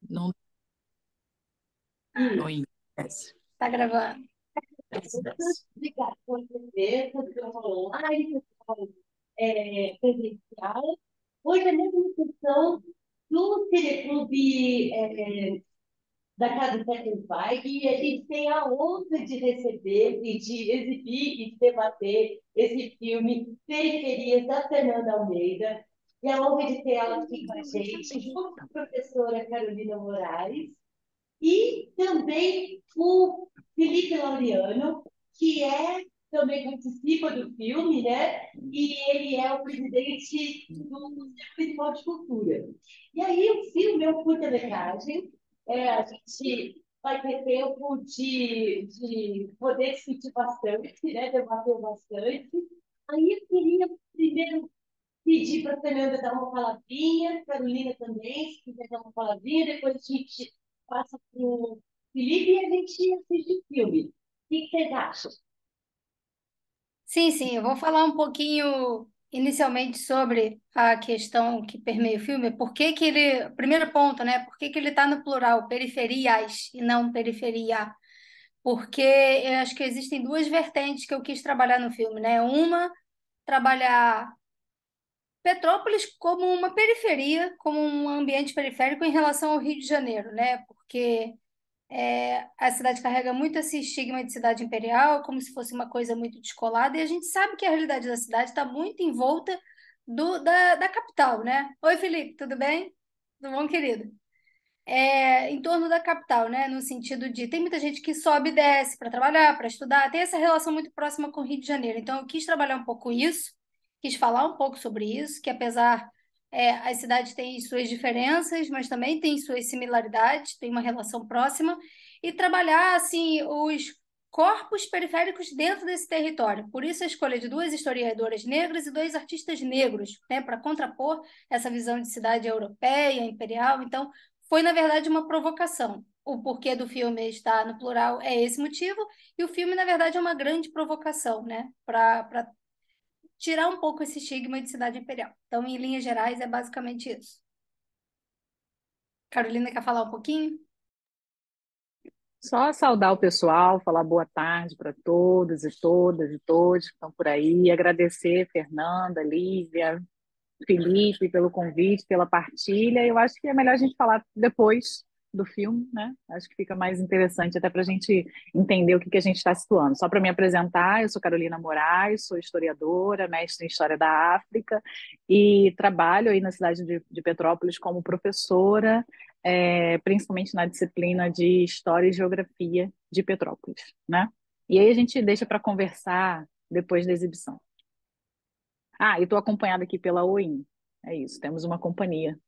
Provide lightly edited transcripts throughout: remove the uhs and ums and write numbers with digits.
Não, E oi, desce, Tá gravando. desce, desce. obrigada por você, por ter online, presencial. Hoje é mesmo uma sessão do Teleclube da Casa Zweig e a gente tem a honra de receber e de exibir e de debater esse filme Periferias da Fernanda Almeida. E a honra de ter ela aqui com a gente, junto com a professora Carolina Moraes. E também o Felipe Laureano, que também participa do filme, né? E ele é o presidente do Conselho Municipal de Cultura. E aí o filme é um curta-metragem, a gente vai ter tempo de poder discutir bastante, né? Debater bastante. Aí eu queria primeiro pedir para a Fernanda dar uma palavrinha, Carolina também, se quiser dar uma palavrinha, depois a gente passa para o Felipe e a gente assiste o filme. O que vocês acham? Sim, sim, eu vou falar um pouquinho inicialmente sobre a questão que permeia o filme, por que que ele, primeiro ponto, né, por que que ele está no plural, periferias e não periferia? Porque eu acho que existem duas vertentes que eu quis trabalhar no filme, né? Uma, trabalhar Petrópolis como uma periferia, como um ambiente periférico em relação ao Rio de Janeiro, né? Porque a cidade carrega muito esse estigma de cidade imperial, como se fosse uma coisa muito descolada, e a gente sabe que a realidade da cidade está muito em volta da capital, né? Oi, Felipe, tudo bem? Tudo bom, querido? Em torno da capital, né? No sentido de tem muita gente que sobe e desce para trabalhar, para estudar, tem essa relação muito próxima com o Rio de Janeiro. Então, eu quis trabalhar um pouco isso, quis falar um pouco sobre isso, que apesar as cidades têm suas diferenças, mas também têm suas similaridades, tem uma relação próxima, e trabalhar assim os corpos periféricos dentro desse território. Por isso a escolha de duas historiadoras negras e dois artistas negros, né, para contrapor essa visão de cidade europeia, imperial. Então, foi, na verdade, uma provocação. O porquê do filme estar no plural é esse motivo, e o filme, na verdade, é uma grande provocação, né? Para tirar um pouco esse estigma de cidade imperial. Então, em linhas gerais, é basicamente isso. Carolina quer falar um pouquinho? Só saudar o pessoal, falar boa tarde para todos e todas e todos que estão por aí, agradecer Fernanda, Lívia, Felipe pelo convite, pela partilha. Eu acho que é melhor a gente falar depois do filme, né? Acho que fica mais interessante até para a gente entender o que que a gente está situando. Só para me apresentar, eu sou Carolina Moraes, sou historiadora, mestre em História da África e trabalho aí na cidade de Petrópolis como professora, principalmente na disciplina de História e Geografia de Petrópolis, né? E aí a gente deixa para conversar depois da exibição. Ah, e estou acompanhada aqui pela OIM. É isso, temos uma companhia.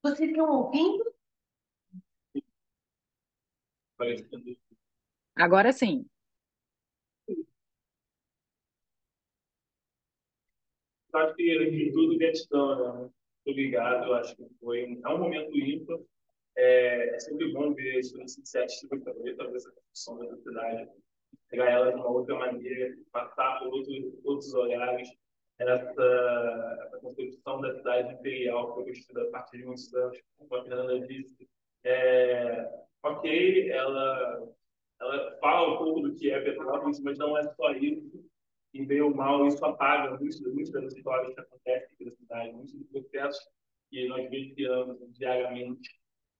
Vocês estão ouvindo? Agora sim. Acho que, antes de tudo, gratidão, né? Muito obrigado. Eu acho que é um momento ímpar. É sempre bom ver as iniciativas também, talvez a construção da sociedade, pegar ela de uma outra maneira, passar por outros olhares. Essa concepção da cidade imperial que foi construída a partir de muitos anos, como a Fernanda disse, é, ok, ela fala um pouco do que é Petrópolis, mas não é só isso. E bem ou mal, isso apaga muitas das histórias que acontecem aqui na cidade, muitos dos processos que nós vivenciamos diariamente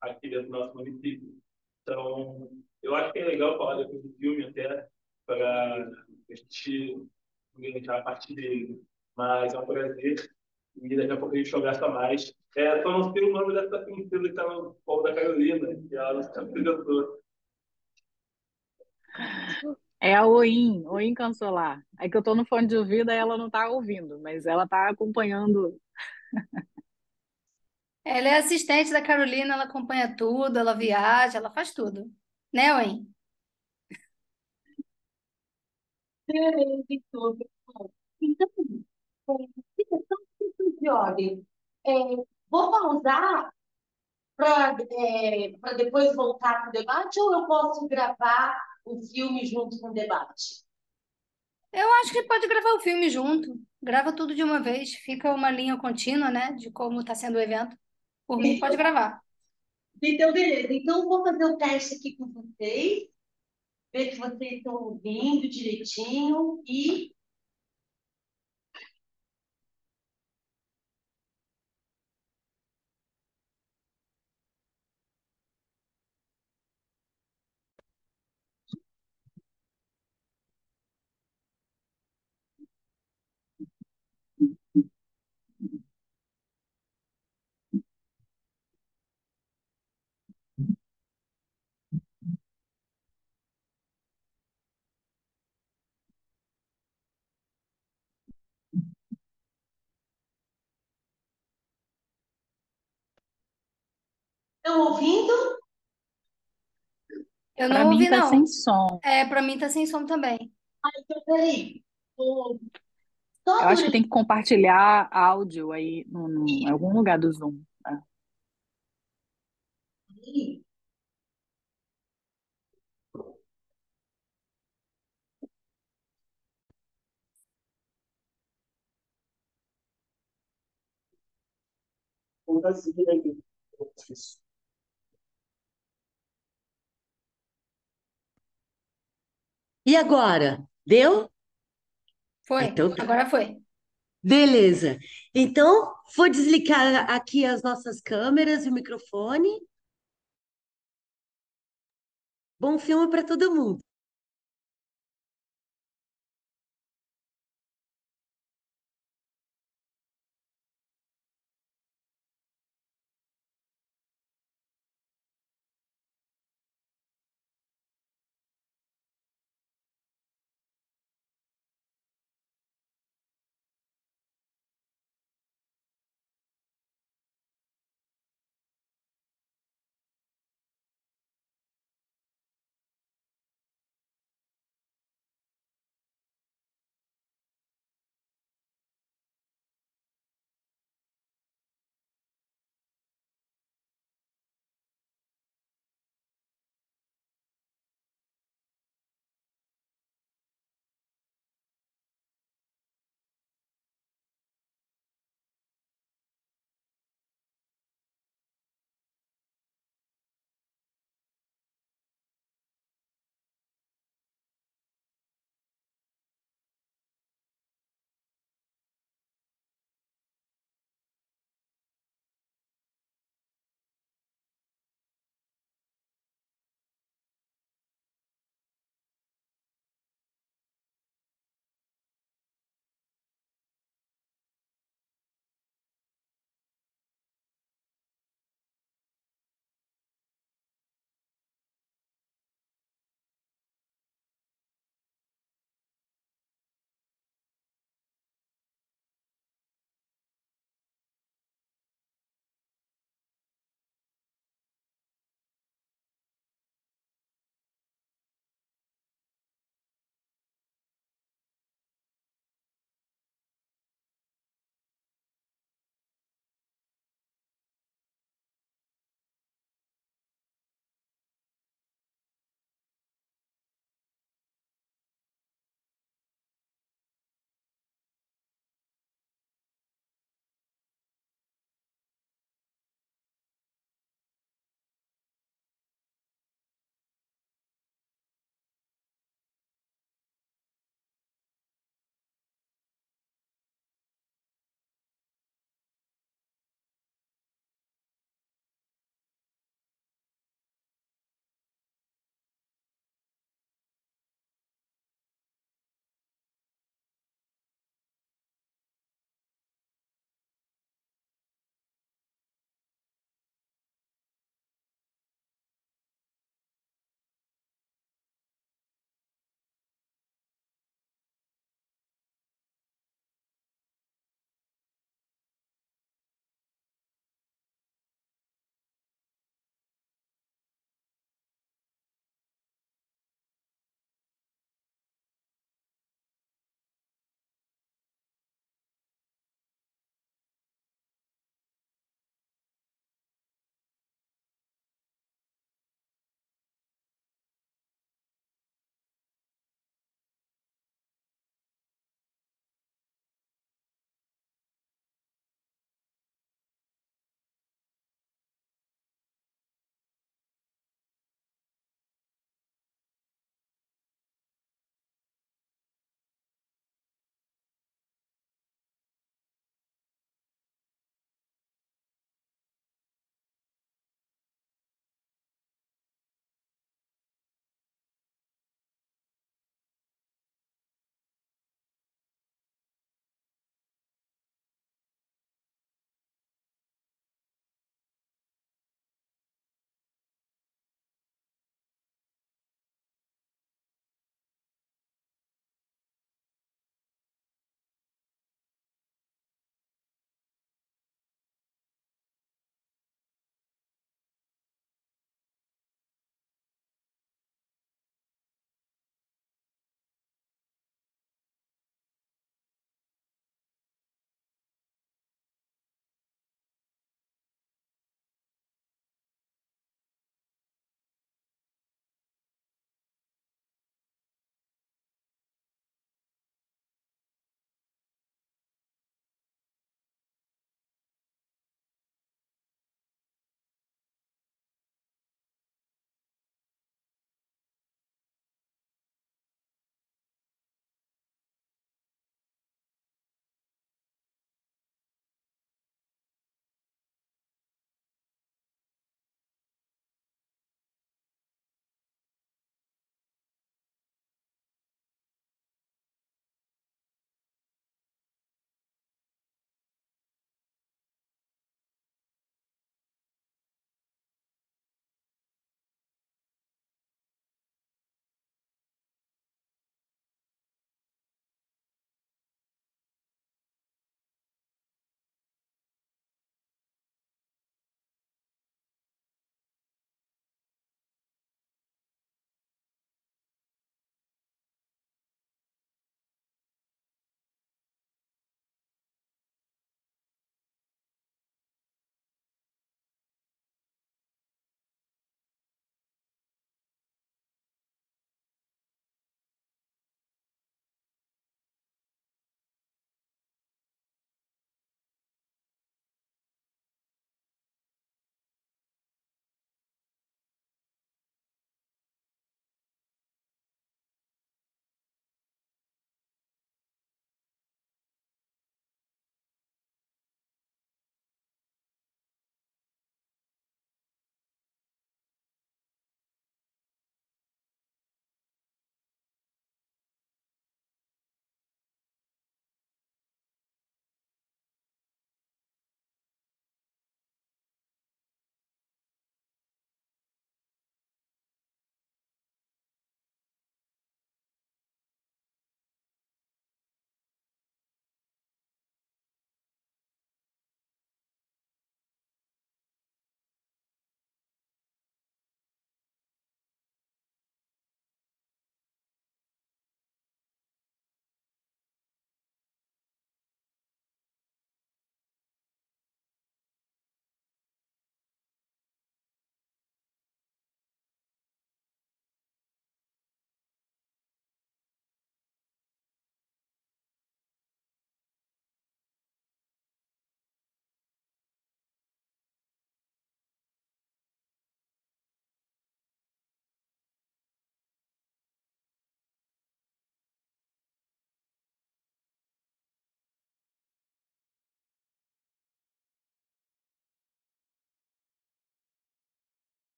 aqui dentro do nosso município. Então, eu acho que é legal falar depois do filme até, para a gente engajar a partir dele. Mas é um prazer e daqui a pouco a gente conversa mais. Só não sei o nome dessa princesa que está no colo da Carolina, que ela não se apresentou. É a OIM Cancelar. É que eu estou no fone de ouvido e ela não está ouvindo, mas ela está acompanhando. Ela é assistente da Carolina, ela acompanha tudo, ela viaja, ela faz tudo. Né, Wayne? Então, questão de ordem. É, vou pausar para depois voltar para o debate, ou eu posso gravar o filme junto com o debate? Eu acho que pode gravar o filme junto. Grava tudo de uma vez. Fica uma linha contínua, né? De como está sendo o evento. Por mim, pode Então, gravar. então, beleza. Então, eu vou fazer o teste aqui com vocês, ver se vocês estão ouvindo direitinho e estão ouvindo? Eu Para não mim ouvi, tá sem não. som. Pra mim tá sem som também. Então, peraí. Só Eu acho que tem durante. que compartilhar áudio aí em algum lugar do Zoom. Tá? E agora? Deu? Foi. Então, tá. Agora foi. Beleza. Então, vou desligar aqui as nossas câmeras e o microfone. Bom filme para todo mundo.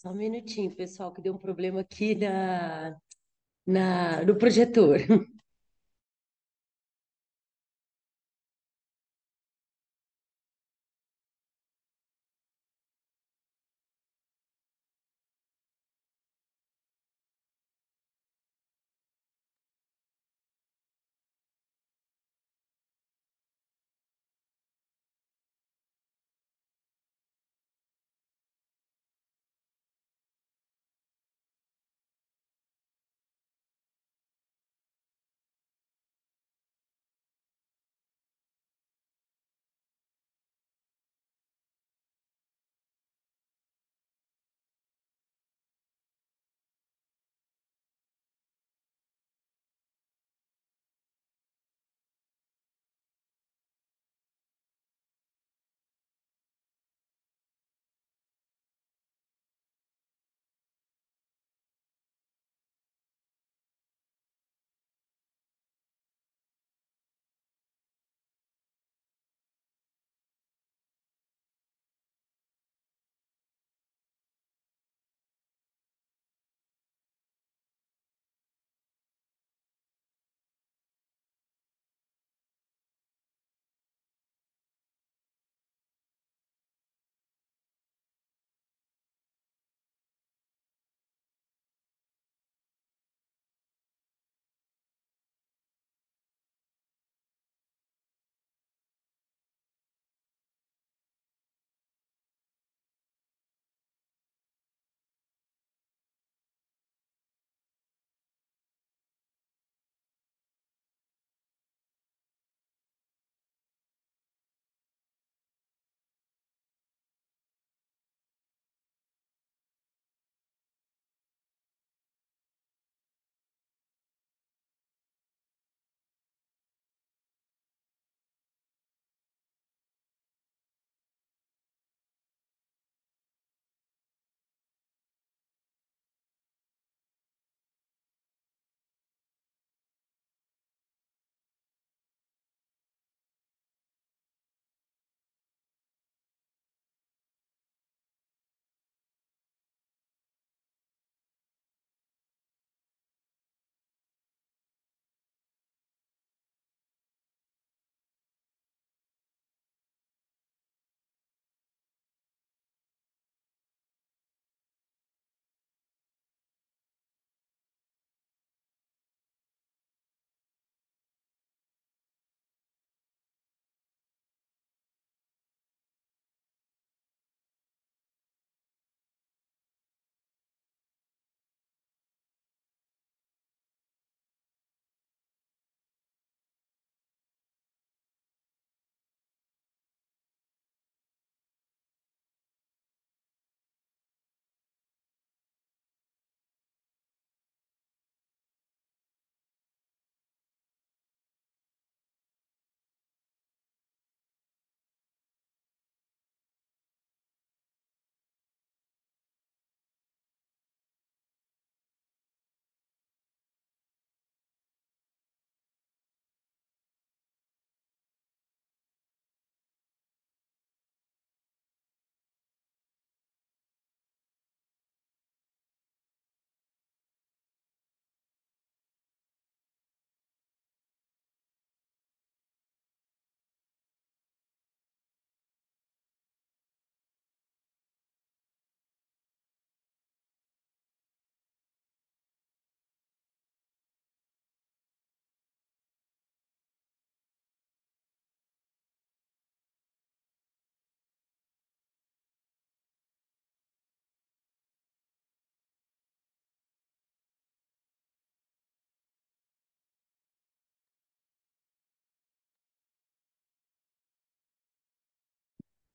Só um minutinho, pessoal, que deu um problema aqui no projetor.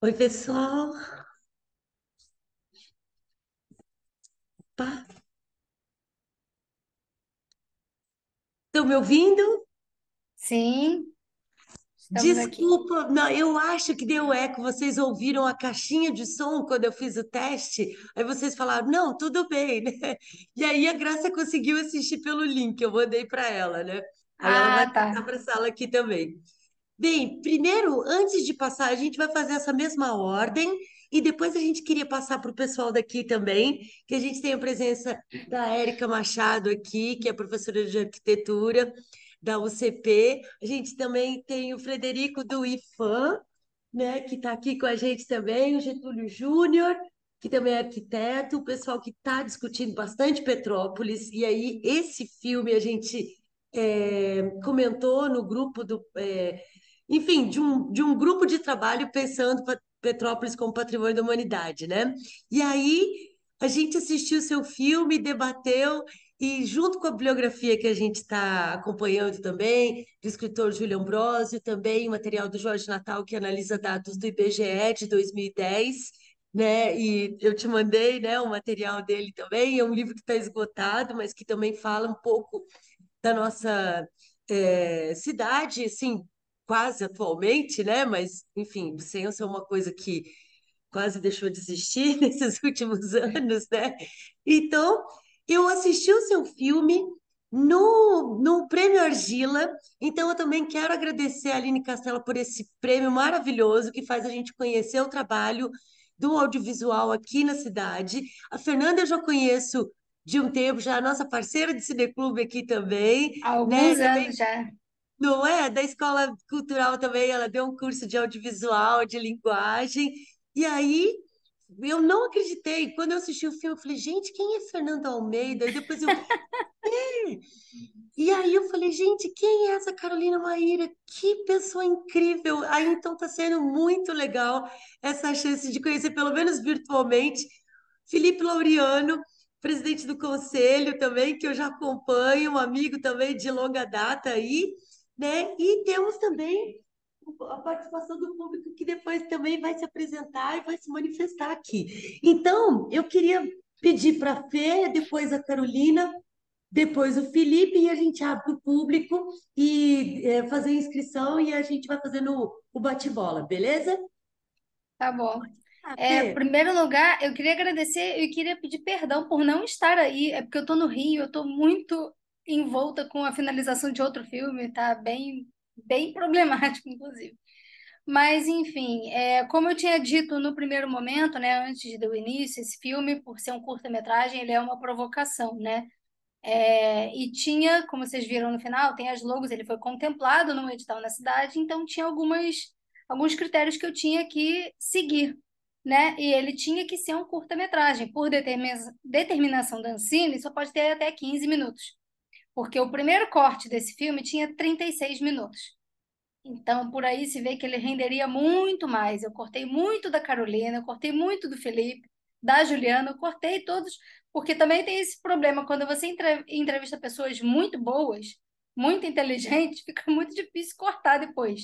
Oi, pessoal. Estão me ouvindo? Sim, estamos aqui. Desculpa, não, eu acho que deu eco. Vocês ouviram a caixinha de som quando eu fiz o teste? Aí vocês falaram, não, tudo bem, né? E aí a Graça conseguiu assistir pelo link, eu mandei para ela, né? Aí ela vai Ah, passar tá. para a sala aqui também. Bem, primeiro, antes de passar, a gente vai fazer essa mesma ordem. E depois a gente queria passar para o pessoal daqui também, que a gente tem a presença da Érica Machado aqui, que é professora de arquitetura da UCP. A gente também tem o Frederico do IFAM, né, que está aqui com a gente também, o Getúlio Júnior, que também é arquiteto, o pessoal que está discutindo bastante Petrópolis. E aí, esse filme a gente comentou no grupo enfim, de um grupo de trabalho pensando Petrópolis como patrimônio da humanidade, né? E aí a gente assistiu o seu filme, debateu, e junto com a bibliografia que a gente está acompanhando também, do escritor Júlio Ambrósio, também o material do Jorge Natal, que analisa dados do IBGE de 2010, né? E eu te mandei, né, o material dele também. É um livro que está esgotado, mas que também fala um pouco da nossa cidade, assim, quase atualmente, né? Mas, enfim, o censo é uma coisa que quase deixou de existir nesses últimos anos, né? Então, eu assisti o seu filme no Prêmio Argila, então eu também quero agradecer a Aline Castela por esse prêmio maravilhoso que faz a gente conhecer o trabalho do audiovisual aqui na cidade. A Fernanda eu já conheço de um tempo, já é nossa parceira de cineclube aqui também, Há né? alguns anos Também já. não é? Da escola cultural também, ela deu um curso de audiovisual, de linguagem. E aí, eu não acreditei. Quando eu assisti o filme, eu falei, gente, quem é Fernando Almeida? E depois e aí eu falei, gente, quem é essa Carolina Maíra? Que pessoa incrível! Aí então tá sendo muito legal essa chance de conhecer, pelo menos virtualmente, Felipe Laureano, presidente do conselho também, que eu já acompanho, um amigo também de longa data aí, né? E temos também a participação do público que depois também vai se apresentar e vai se manifestar aqui. Então, eu queria pedir para a Fê, depois a Carolina, depois o Felipe, e a gente abre o público e fazer a inscrição e a gente vai fazendo o bate-bola, beleza? Tá bom. Ah, Em Fê, primeiro lugar, eu queria agradecer e queria pedir perdão por não estar aí. É porque eu tô no Rio, eu tô muito envolta com a finalização de outro filme, tá bem, bem problemático, inclusive. Mas, enfim, como eu tinha dito no primeiro momento, né, antes do início, esse filme, por ser um curta-metragem, ele é uma provocação, né? E tinha, como vocês viram no final, tem as logos, ele foi contemplado num edital na cidade, então tinha alguns critérios que eu tinha que seguir, né? E ele tinha que ser um curta-metragem. Por determinação da Ancine, só pode ter até 15 minutos, porque o primeiro corte desse filme tinha 36 minutos. Então, por aí se vê que ele renderia muito mais. Eu cortei muito da Carolina, eu cortei muito do Felipe, da Juliana, eu cortei todos, porque também tem esse problema, quando você entrevista pessoas muito boas, muito inteligentes, fica muito difícil cortar depois.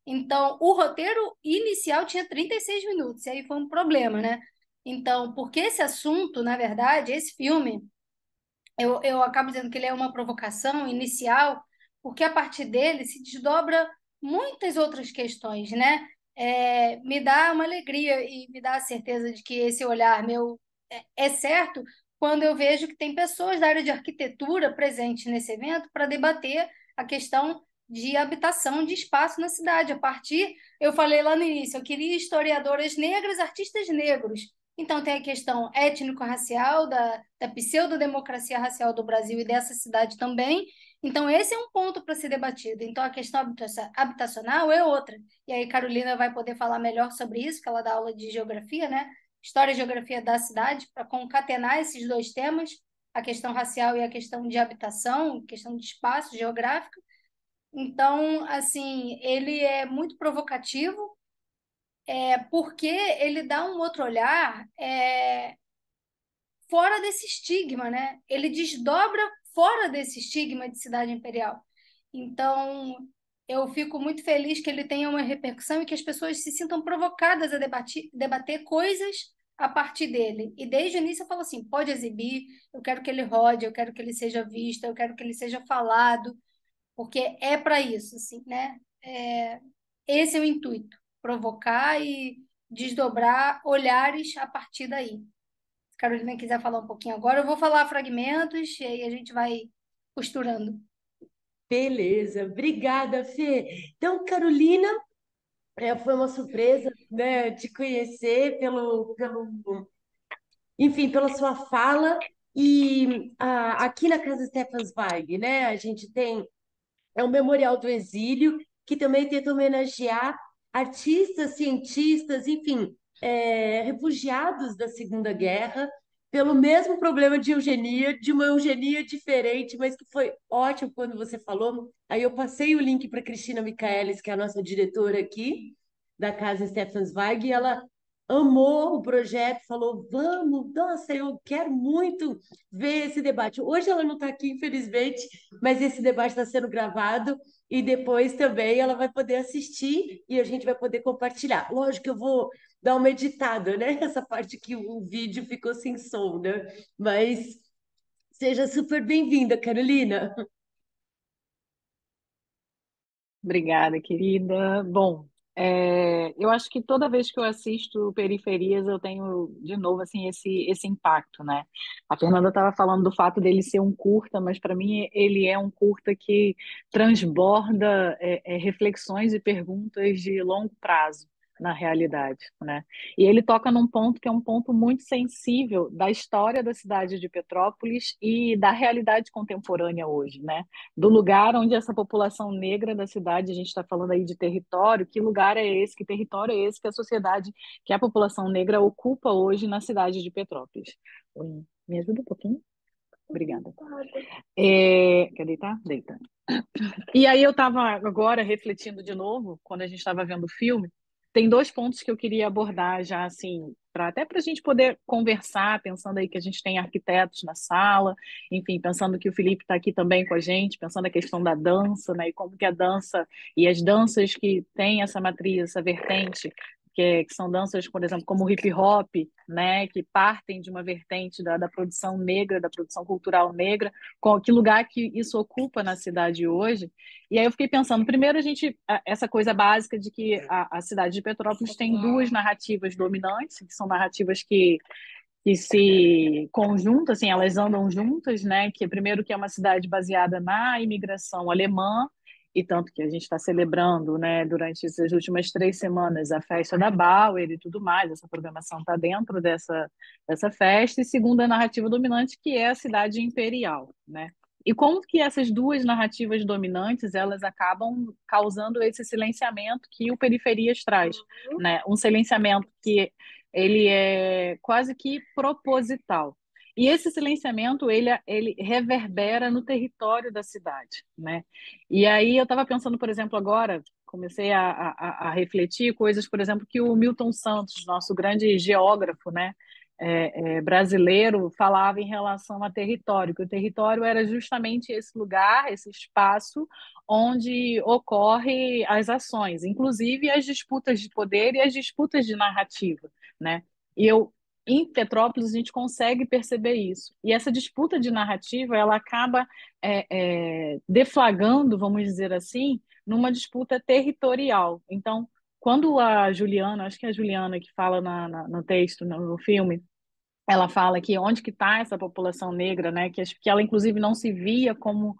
Então, o roteiro inicial tinha 36 minutos, e aí foi um problema, né? Então, porque esse assunto, na verdade, esse filme, eu acabo dizendo que ele é uma provocação inicial, porque a partir dele se desdobra muitas outras questões, né? Me dá uma alegria e me dá a certeza de que esse olhar meu é certo quando eu vejo que tem pessoas da área de arquitetura presentes nesse evento para debater a questão de habitação de espaço na cidade. A partir, eu falei lá no início, eu queria historiadoras negras, artistas negros. Então, tem a questão étnico-racial, da pseudodemocracia racial do Brasil e dessa cidade também. Então, esse é um ponto para ser debatido. Então, a questão habitacional é outra. E aí, Carolina vai poder falar melhor sobre isso, que ela dá aula de geografia, né? História e geografia da cidade, para concatenar esses dois temas, a questão racial e a questão de habitação, questão de espaço geográfico. Então, assim, ele é muito provocativo, porque ele dá um outro olhar fora desse estigma, né? Ele desdobra fora desse estigma de cidade imperial. Então, eu fico muito feliz que ele tenha uma repercussão e que as pessoas se sintam provocadas a debater coisas a partir dele. E desde o início eu falo assim, pode exibir, eu quero que ele rode, eu quero que ele seja visto, eu quero que ele seja falado, porque é para isso, assim, né? Esse é o intuito, provocar e desdobrar olhares a partir daí. Se a Carolina quiser falar um pouquinho agora, eu vou falar fragmentos e aí a gente vai costurando. beleza. Obrigada, Fê. Então, Carolina, foi uma surpresa, né, te conhecer enfim, pela sua fala. E aqui na Casa Stefan Zweig, né, a gente tem o Memorial do Exílio, que também tenta homenagear artistas, cientistas, enfim, refugiados da Segunda Guerra, pelo mesmo problema de eugenia, de uma eugenia diferente, mas que foi ótimo quando você falou. Aí eu passei o link para Cristina Michaelis, que é a nossa diretora aqui da Casa Stefan Zweig, e ela amou o projeto, falou: vamos, nossa, eu quero muito ver esse debate. Hoje ela não está aqui, infelizmente, mas esse debate está sendo gravado e depois também ela vai poder assistir e a gente vai poder compartilhar. Lógico que eu vou dar uma editada, né? Essa parte que o vídeo ficou sem som, né? Mas seja super bem-vinda, Carolina. Obrigada, querida. Bom, eu acho que toda vez que eu assisto Periferias, eu tenho de novo assim esse impacto, né? A Fernanda estava falando do fato dele ser um curta, mas para mim ele é um curta que transborda reflexões e perguntas de longo prazo na realidade, né? E ele toca num ponto que é um ponto muito sensível da história da cidade de Petrópolis e da realidade contemporânea hoje, né? Do lugar onde essa população negra da cidade, a gente está falando aí de território, que lugar é esse, que território é esse que a sociedade, que a população negra ocupa hoje na cidade de Petrópolis. Oi, me ajuda um pouquinho? Obrigada. Quer deitar? Deita. E aí eu estava agora refletindo de novo, quando a gente estava vendo o filme, tem dois pontos que eu queria abordar já assim, até para a gente poder conversar, pensando aí que a gente tem arquitetos na sala, enfim, pensando que o Felipe está aqui também com a gente, pensando a questão da dança, né, e como que a dança e as danças que têm essa matriz, essa vertente, que são danças, por exemplo, como o hip hop, né, que partem de uma vertente da produção negra, da produção cultural negra, que lugar que isso ocupa na cidade hoje. E aí eu fiquei pensando, primeiro essa coisa básica de que a cidade de Petrópolis tem duas narrativas dominantes, que são narrativas que se conjuntam, assim, elas andam juntas, né? Que primeiro que é uma cidade baseada na imigração alemã, e tanto que a gente está celebrando, né, durante essas últimas 3 semanas a festa da Bauer e tudo mais, essa programação está dentro dessa festa, e segunda narrativa dominante, que é a cidade imperial, né? E como que essas duas narrativas dominantes, elas acabam causando esse silenciamento que o Periferias traz, né? Um silenciamento que ele é quase que proposital. E esse silenciamento, ele reverbera no território da cidade, né? E aí eu estava pensando, por exemplo, agora, comecei a refletir coisas, por exemplo, que o Milton Santos, nosso grande geógrafo, né? Brasileiro, falava em relação a território, que o território era justamente esse lugar, esse espaço onde ocorrem as ações, inclusive as disputas de poder e as disputas de narrativa, né? E em Petrópolis a gente consegue perceber isso. E essa disputa de narrativa, ela acaba deflagrando, vamos dizer assim, numa disputa territorial. Então, quando a Juliana, acho que é a Juliana que fala no texto, no filme, ela fala que onde que está essa população negra, né? Que ela inclusive não se via como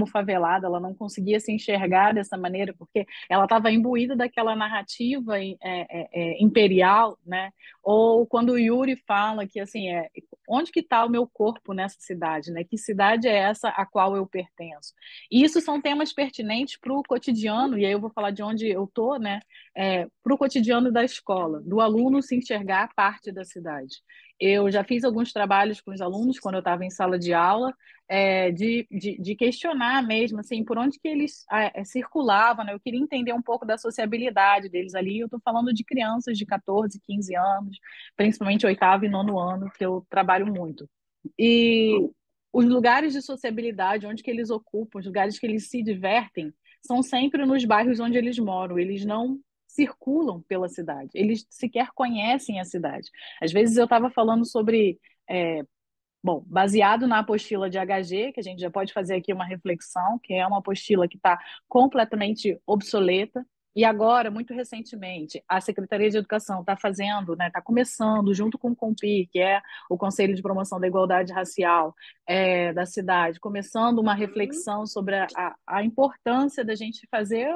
favelada, ela não conseguia se enxergar dessa maneira porque ela estava imbuída daquela narrativa imperial, né? Ou quando o Yuri fala que assim onde que está o meu corpo nessa cidade, né? Que cidade é essa a qual eu pertenço? E isso são temas pertinentes para o cotidiano, e aí eu vou falar de onde eu tô, né? Para o cotidiano da escola, do aluno se enxergar parte da cidade. Eu já fiz alguns trabalhos com os alunos quando eu estava em sala de aula, de questionar mesmo, assim, por onde que eles circulavam, né? Eu queria entender um pouco da sociabilidade deles ali. Eu estou falando de crianças de 14, 15 anos, principalmente oitavo e nono ano, que eu trabalho muito. E os lugares de sociabilidade, onde que eles ocupam, os lugares que eles se divertem, são sempre nos bairros onde eles moram. Eles não circulam pela cidade, eles sequer conhecem a cidade. Às vezes eu estava falando sobre, baseado na apostila de HG, que a gente já pode fazer aqui uma reflexão, que é uma apostila que está completamente obsoleta, e agora, muito recentemente, a Secretaria de Educação está fazendo, né, está começando, junto com o COMPIR, que é o Conselho de Promoção da Igualdade Racial da cidade, começando uma reflexão sobre a importância da gente fazer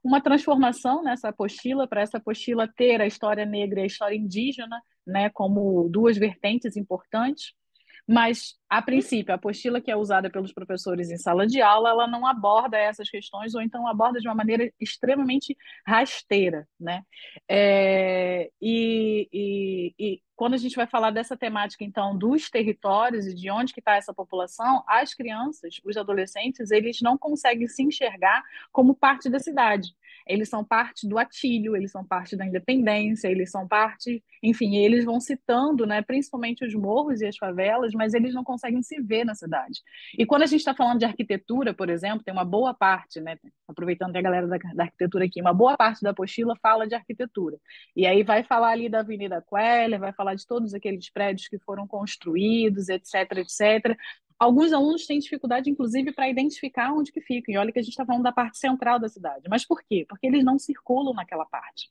uma transformação nessa apostila, para essa apostila ter a história negra e a história indígena, né, como duas vertentes importantes. Mas, a princípio, a apostila que é usada pelos professores em sala de aula, ela não aborda essas questões, ou então aborda de uma maneira extremamente rasteira, né? E quando a gente vai falar dessa temática, então, dos territórios e de onde que está essa população, as crianças, os adolescentes, eles não conseguem se enxergar como parte da cidade. Eles são parte do Atílio, eles são parte da Independência, eles são parte, enfim, eles vão citando, né, principalmente os morros e as favelas, mas eles não conseguem se ver na cidade. E quando a gente está falando de arquitetura, por exemplo, tem uma boa parte, né, aproveitando que a galera da arquitetura aqui, uma boa parte da apostila fala de arquitetura. E aí vai falar ali da Avenida Queller, vai falar de todos aqueles prédios que foram construídos, etc, etc. Alguns alunos têm dificuldade, inclusive, para identificar onde que ficam. E olha que a gente está falando da parte central da cidade. Mas por quê? Porque eles não circulam naquela parte.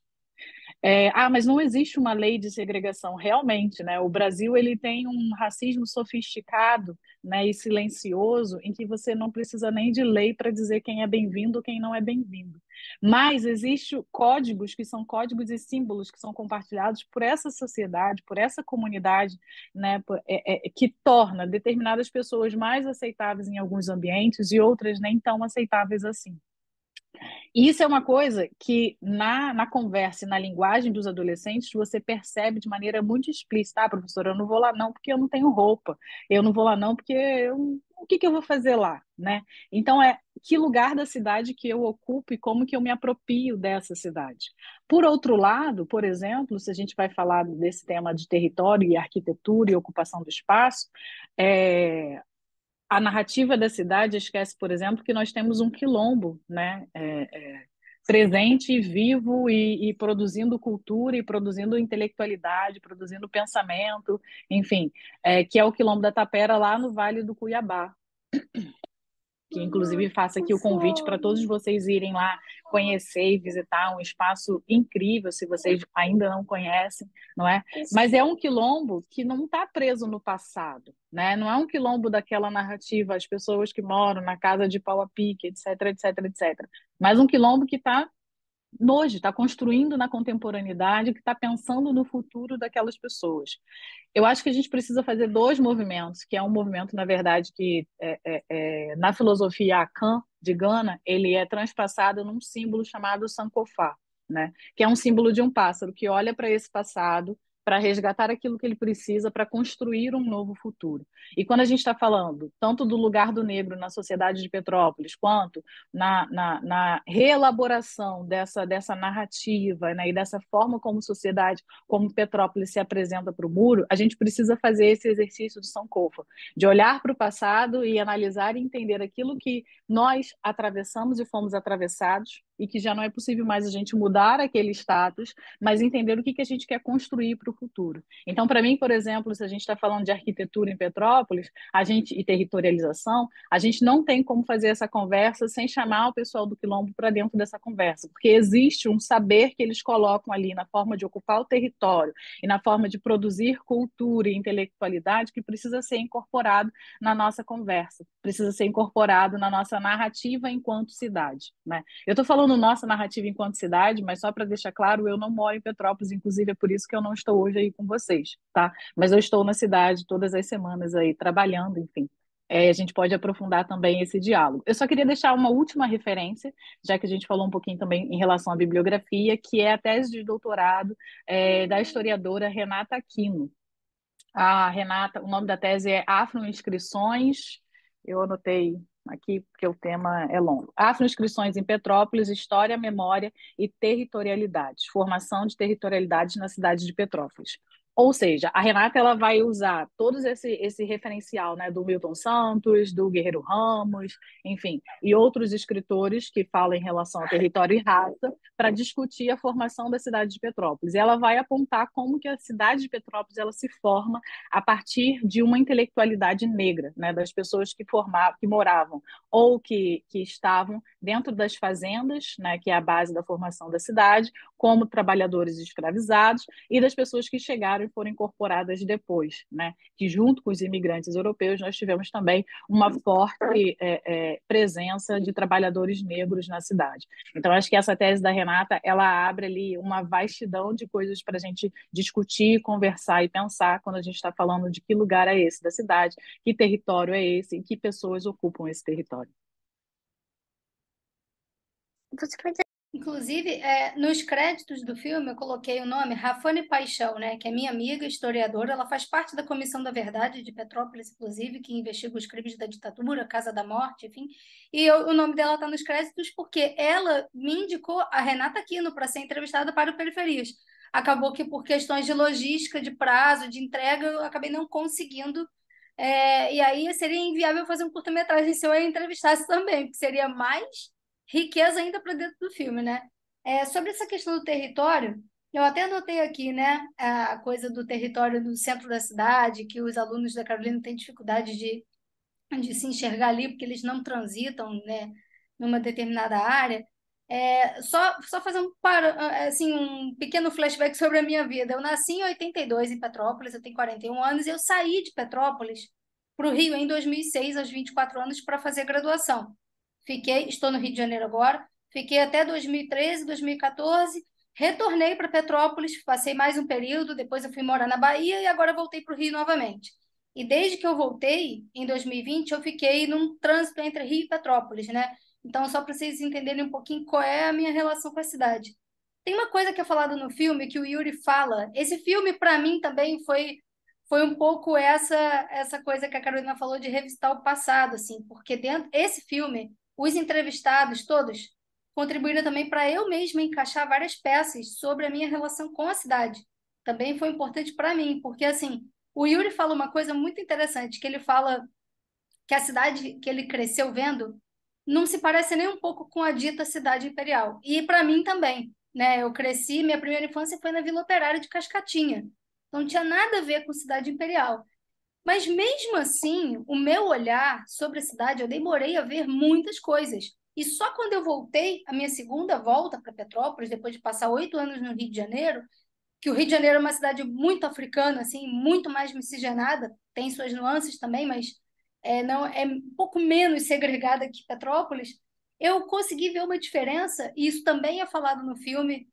Mas não existe uma lei de segregação realmente, né? O Brasil ele tem um racismo sofisticado, né, e silencioso, em que você não precisa nem de lei para dizer quem é bem-vindo ou quem não é bem-vindo. Mas existem códigos que são códigos e símbolos que são compartilhados por essa sociedade, por essa comunidade, né, que torna determinadas pessoas mais aceitáveis em alguns ambientes e outras nem tão aceitáveis assim. E isso é uma coisa que na conversa e na linguagem dos adolescentes você percebe de maneira muito explícita. Ah, professora, eu não vou lá não porque eu não tenho roupa. Eu não vou lá não porque o que que eu vou fazer lá, né? Então, que lugar da cidade que eu ocupo e como que eu me aproprio dessa cidade. Por outro lado, por exemplo, se a gente vai falar desse tema de território e arquitetura e ocupação do espaço, a narrativa da cidade esquece, por exemplo, que nós temos um quilombo, né, presente e vivo e produzindo cultura e produzindo intelectualidade, produzindo pensamento, enfim, que é o Quilombo da Tapera lá no Vale do Cuiabá, que inclusive faço aqui o convite para todos vocês irem lá conhecer e visitar um espaço incrível, se vocês ainda não conhecem, não é? Mas é um quilombo que não está preso no passado, né? Não é um quilombo daquela narrativa, as pessoas que moram na casa de pau a pique, etc, etc, etc. Mas um quilombo que está hoje, está construindo na contemporaneidade, que está pensando no futuro daquelas pessoas. Eu acho que a gente precisa fazer dois movimentos, que é um movimento, na verdade, que na filosofia Akan, de Gana, ele é transpassado num símbolo chamado Sankofa, né? Que é um símbolo de um pássaro que olha para esse passado para resgatar aquilo que ele precisa para construir um novo futuro. E quando a gente está falando tanto do lugar do negro na sociedade de Petrópolis, quanto na reelaboração dessa narrativa, né, e dessa forma como sociedade, como Petrópolis se apresenta para o muro, a gente precisa fazer esse exercício de Sankofa, de olhar para o passado e analisar e entender aquilo que nós atravessamos e fomos atravessados, e que já não é possível mais a gente mudar aquele status, mas entender o que a gente quer construir para o futuro. Então, para mim, por exemplo, se a gente está falando de arquitetura em Petrópolis, e territorialização, a gente não tem como fazer essa conversa sem chamar o pessoal do Quilombo para dentro dessa conversa, porque existe um saber que eles colocam ali na forma de ocupar o território e na forma de produzir cultura e intelectualidade que precisa ser incorporado na nossa conversa, precisa ser incorporado na nossa narrativa enquanto cidade, né? Eu estou falando nossa narrativa enquanto cidade, mas só para deixar claro, eu não moro em Petrópolis, inclusive é por isso que eu não estou hoje aí com vocês, tá? Mas eu estou na cidade todas as semanas aí trabalhando, enfim. A gente pode aprofundar também esse diálogo. Eu só queria deixar uma última referência, já que a gente falou um pouquinho também em relação à bibliografia, que é a tese de doutorado da historiadora Renata Aquino. A Renata, o nome da tese é Afroinscrições, eu anotei aqui porque o tema é longo. Afroinscrições em Petrópolis, História, Memória e Territorialidades. Formação de territorialidades na cidade de Petrópolis. Ou seja, a Renata ela vai usar todo esse referencial, né, do Milton Santos, do Guerreiro Ramos, enfim, e outros escritores que falam em relação ao território e raça, para discutir a formação da cidade de Petrópolis. E ela vai apontar como que a cidade de Petrópolis ela se forma a partir de uma intelectualidade negra, né, das pessoas que moravam ou que estavam dentro das fazendas, né, que é a base da formação da cidade, como trabalhadores escravizados, e das pessoas que chegaram e foram incorporadas depois, né? Que junto com os imigrantes europeus nós tivemos também uma forte presença de trabalhadores negros na cidade. Então acho que essa tese da Renata ela abre ali uma vastidão de coisas para a gente discutir, conversar e pensar quando a gente está falando de que lugar é esse da cidade, que território é esse e que pessoas ocupam esse território. Inclusive, nos créditos do filme, eu coloquei o nome Rafane Paixão, né, que é minha amiga, historiadora. Ela faz parte da Comissão da Verdade de Petrópolis, inclusive, que investiga os crimes da ditadura, Casa da Morte, enfim. E o nome dela está nos créditos porque ela me indicou a Renata Aquino para ser entrevistada para o Periferias. Acabou que, por questões de logística, de prazo, de entrega, eu acabei não conseguindo. E aí seria inviável fazer um curta-metragem se eu a entrevistasse também, porque seria mais riqueza ainda para dentro do filme, né? Sobre essa questão do território, eu até anotei aqui, né, a coisa do território do centro da cidade, que os alunos da Carolina têm dificuldade de se enxergar ali, porque eles não transitam, né, numa determinada área. Só fazer assim, um pequeno flashback sobre a minha vida. Eu nasci em 82 em Petrópolis, eu tenho 41 anos, e eu saí de Petrópolis para o Rio em 2006, aos 24 anos, para fazer graduação. Estou no Rio de Janeiro agora, fiquei até 2013, 2014, retornei para Petrópolis, passei mais um período, depois eu fui morar na Bahia e agora voltei para o Rio novamente. E desde que eu voltei, em 2020, eu fiquei num trânsito entre Rio e Petrópolis, né? Então, só para vocês entenderem um pouquinho qual é a minha relação com a cidade. Tem uma coisa que é falada no filme, que o Yuri fala. Esse filme, para mim, também foi um pouco essa coisa que a Carolina falou de revisitar o passado, assim, porque dentro esse filme os entrevistados todos contribuíram também para eu mesma encaixar várias peças sobre a minha relação com a cidade. Também foi importante para mim, porque assim, o Yuri fala uma coisa muito interessante, que ele fala que a cidade que ele cresceu vendo não se parece nem um pouco com a dita cidade imperial. E para mim também, né? Eu cresci, minha primeira infância foi na Vila Operária de Cascatinha. Então não tinha nada a ver com cidade imperial. Mas mesmo assim, o meu olhar sobre a cidade, eu demorei a ver muitas coisas. E só quando eu voltei, a minha segunda volta para Petrópolis, depois de passar 8 anos no Rio de Janeiro, que o Rio de Janeiro é uma cidade muito africana, assim, muito mais miscigenada, tem suas nuances também, mas não é um pouco menos segregada que Petrópolis, eu consegui ver uma diferença, e isso também é falado no filme,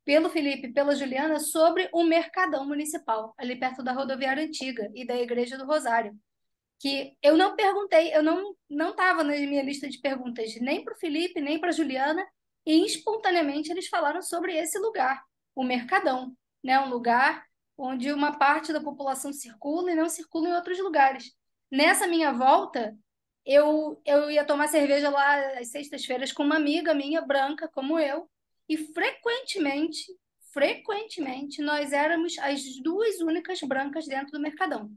pelo Felipe e pela Juliana, sobre o Mercadão Municipal, ali perto da rodoviária antiga e da Igreja do Rosário. Que eu não perguntei, eu não estava na minha lista de perguntas nem para o Felipe, nem para a Juliana, e espontaneamente eles falaram sobre esse lugar, o Mercadão, né? Um lugar onde uma parte da população circula e não circula em outros lugares. Nessa minha volta, eu ia tomar cerveja lá às sextas-feiras com uma amiga minha, branca, como eu, e frequentemente, nós éramos as duas únicas brancas dentro do Mercadão.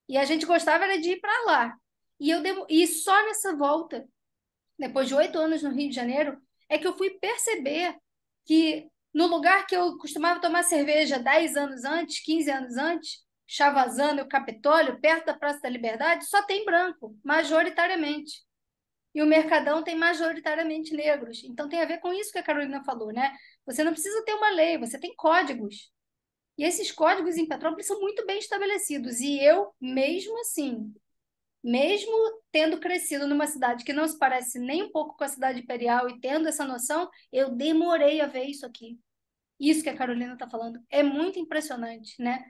E a gente gostava era de ir para lá. E só nessa volta, depois de 8 anos no Rio de Janeiro, é que eu fui perceber que no lugar que eu costumava tomar cerveja 10 anos antes, 15 anos antes, Chavazano e o Capitólio, perto da Praça da Liberdade, só tem branco, majoritariamente. E o Mercadão tem majoritariamente negros. Então tem a ver com isso que a Carolina falou, né? Você não precisa ter uma lei, você tem códigos. E esses códigos em Petrópolis são muito bem estabelecidos. E eu, mesmo assim, mesmo tendo crescido numa cidade que não se parece nem um pouco com a cidade imperial e tendo essa noção, eu demorei a ver isso aqui. Isso que a Carolina está falando é muito impressionante, né?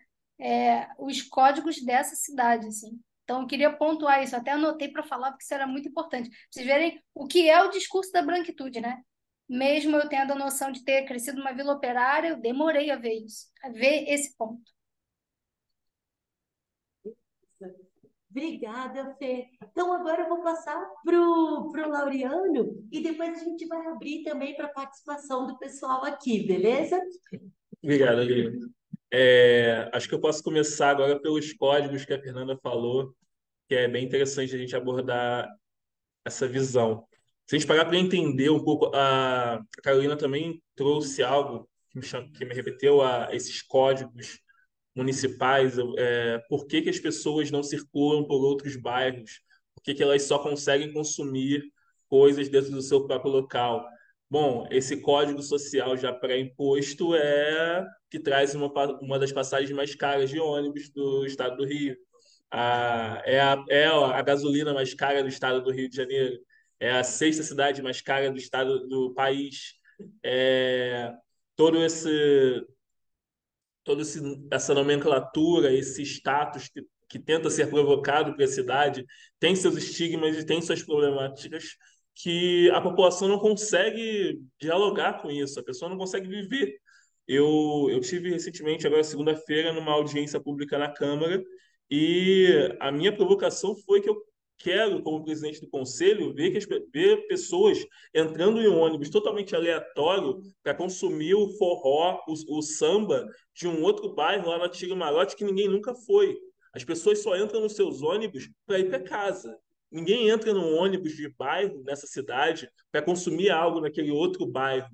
Os códigos dessa cidade, assim. Então, eu queria pontuar isso. Até anotei para falar, porque isso era muito importante. Pra vocês verem o que é o discurso da branquitude, né? Mesmo eu tendo a noção de ter crescido numa vila operária, eu demorei a ver isso, a ver esse ponto. Obrigada, Fê. Então, agora eu vou passar pro Laureano e depois a gente vai abrir também para a participação do pessoal aqui, beleza? Obrigado, Aline. Acho que eu posso começar agora pelos códigos que a Fernanda falou, que é bem interessante a gente abordar essa visão. Se a gente parar para entender um pouco, a Carolina também trouxe algo que me remeteu a esses códigos municipais, por que que as pessoas não circulam por outros bairros, por que que elas só conseguem consumir coisas dentro do seu próprio local. Bom, esse código social já pré-imposto é que traz uma das passagens mais caras de ônibus do estado do Rio. É a gasolina mais cara do estado do Rio de Janeiro. É a sexta cidade mais cara do estado do país. É, todo esse, essa nomenclatura, esse status que tenta ser provocado para a cidade, tem seus estigmas e tem suas problemáticas que a população não consegue dialogar com isso, a pessoa não consegue viver. Eu tive recentemente, agora segunda-feira, numa audiência pública na Câmara, e a minha provocação foi que eu quero, como presidente do conselho, ver pessoas entrando em um ônibus totalmente aleatório para consumir o forró, o samba de um outro bairro lá na Tigre-Marote que ninguém nunca foi. As pessoas só entram nos seus ônibus para ir para casa. Ninguém entra num ônibus de bairro nessa cidade para consumir algo naquele outro bairro.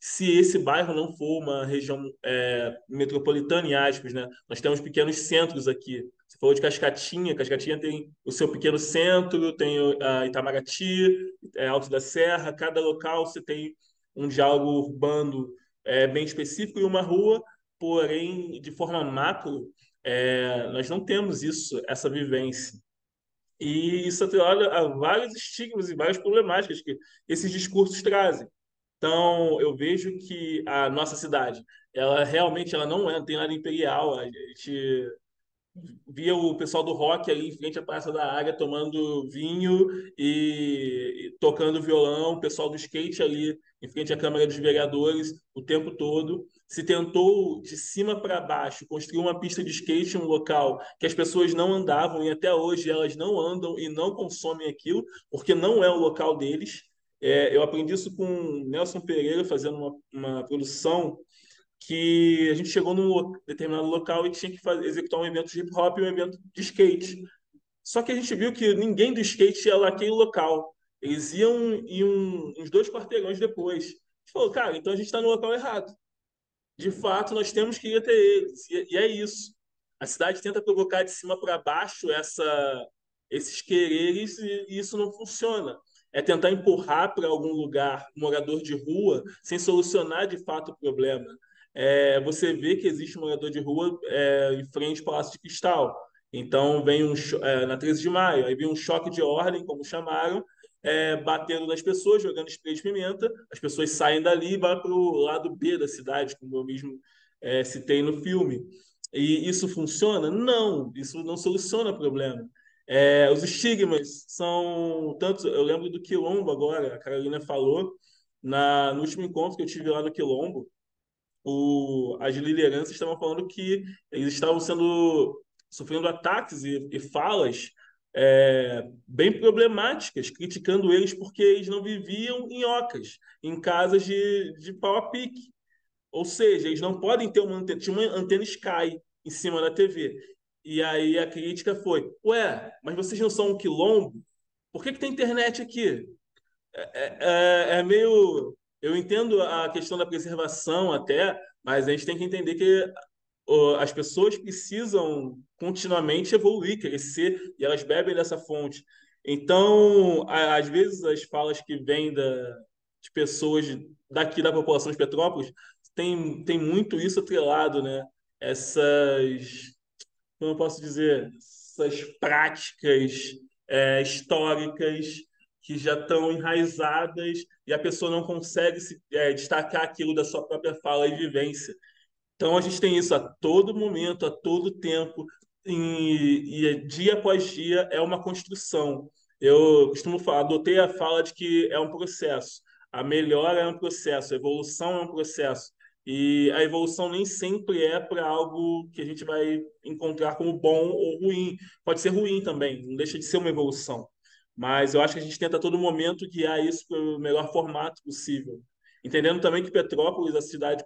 Se esse bairro não for uma região metropolitana, em aspas, né? Nós temos pequenos centros aqui. Você falou de Cascatinha, Cascatinha tem o seu pequeno centro, tem a Itamaraty, Alto da Serra, cada local você tem um diálogo urbano bem específico e uma rua, porém, de forma macro, nós não temos isso, essa vivência. E isso atrelado a vários estigmas e várias problemáticas que esses discursos trazem. Então, eu vejo que a nossa cidade, ela realmente ela não tem nada imperial. A gente via o pessoal do rock ali em frente à Praça da Área tomando vinho e tocando violão, o pessoal do skate ali em frente à Câmara dos Vereadores o tempo todo. Se tentou de cima para baixo construir uma pista de skate em um local que as pessoas não andavam e até hoje elas não andam e não consomem aquilo porque não é o local deles. Eu aprendi isso com o Nelson Pereira fazendo uma produção que a gente chegou num determinado local e tinha que executar um evento de hip hop e um evento de skate. Só que a gente viu que ninguém do skate ia lá naquele local. Eles iam uns 2 quarteirões depois. A gente falou, cara, então a gente está no local errado. De fato, nós temos que ir até eles. E é isso. A cidade tenta provocar de cima para baixo esses quereres e isso não funciona. É tentar empurrar para algum lugar um morador de rua sem solucionar de fato o problema. Você vê que existe um morador de rua em frente ao Palácio de Cristal. Então, vem na 13 de maio, aí vem um choque de ordem, como chamaram, batendo nas pessoas, jogando spray de pimenta. As pessoas saem dali e vão para o lado B da cidade, como eu mesmo citei no filme. E isso funciona? Não, isso não soluciona o problema. Os estigmas são tantos. Eu lembro do Quilombo agora, a Carolina falou, no último encontro que eu tive lá no Quilombo, as lideranças estavam falando que eles estavam sofrendo ataques e falas bem problemáticas, criticando eles porque eles não viviam em ocas, em casas de pau a pique. Ou seja, eles não podem ter uma antena, tinha uma antena Sky em cima da TV. E aí a crítica foi: ué, mas vocês não são um quilombo? Por que tem internet aqui? É meio. Eu entendo a questão da preservação até, mas a gente tem que entender que as pessoas precisam continuamente evoluir, crescer, e elas bebem dessa fonte. Então, às vezes, as falas que vêm de pessoas daqui da população de Petrópolis tem muito isso atrelado, né? Essas, como eu posso dizer, essas práticas históricas que já estão enraizadas e a pessoa não consegue destacar aquilo da sua própria fala e vivência. Então a gente tem isso a todo momento, a todo tempo, dia após dia é uma construção. Eu costumo falar, adotei a fala de que é um processo. A melhora é um processo, a evolução é um processo. E a evolução nem sempre é para algo que a gente vai encontrar como bom ou ruim. Pode ser ruim também, não deixa de ser uma evolução. Mas eu acho que a gente tenta a todo momento guiar isso para o melhor formato possível. Entendendo também que Petrópolis, a cidade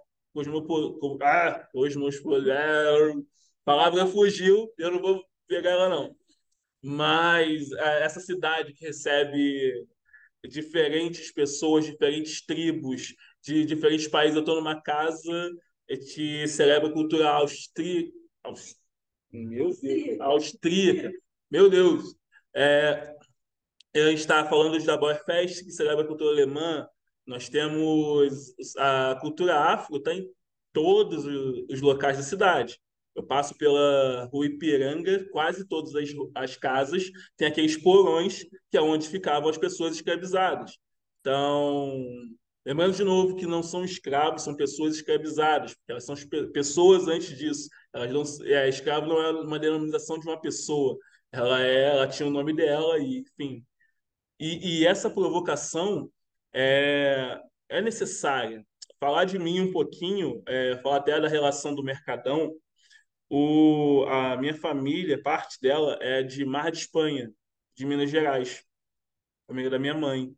palavra fugiu, eu não vou pegar ela não. Mas essa cidade que recebe diferentes pessoas, diferentes tribos, de diferentes países. Eu estou numa casa que celebra a cultura meu Deus, austríaca. Meu Deus. É, eu estava falando da Bauerfest, que celebra a cultura alemã. Nós temos a cultura afro, está em todos os locais da cidade. Eu passo pela Rua Ipiranga, quase todas as casas têm aqueles porões que é onde ficavam as pessoas escravizadas. Então, lembrando de novo que não são escravos, são pessoas escravizadas, porque elas são pessoas antes disso. Elas não, escravo não é uma denominação de uma pessoa. Ela tinha o nome dela e, enfim. E essa provocação é necessária. Falar de mim um pouquinho, falar até da relação do Mercadão. A minha família, parte dela é de Mar de Espanha, de Minas Gerais, família da minha mãe.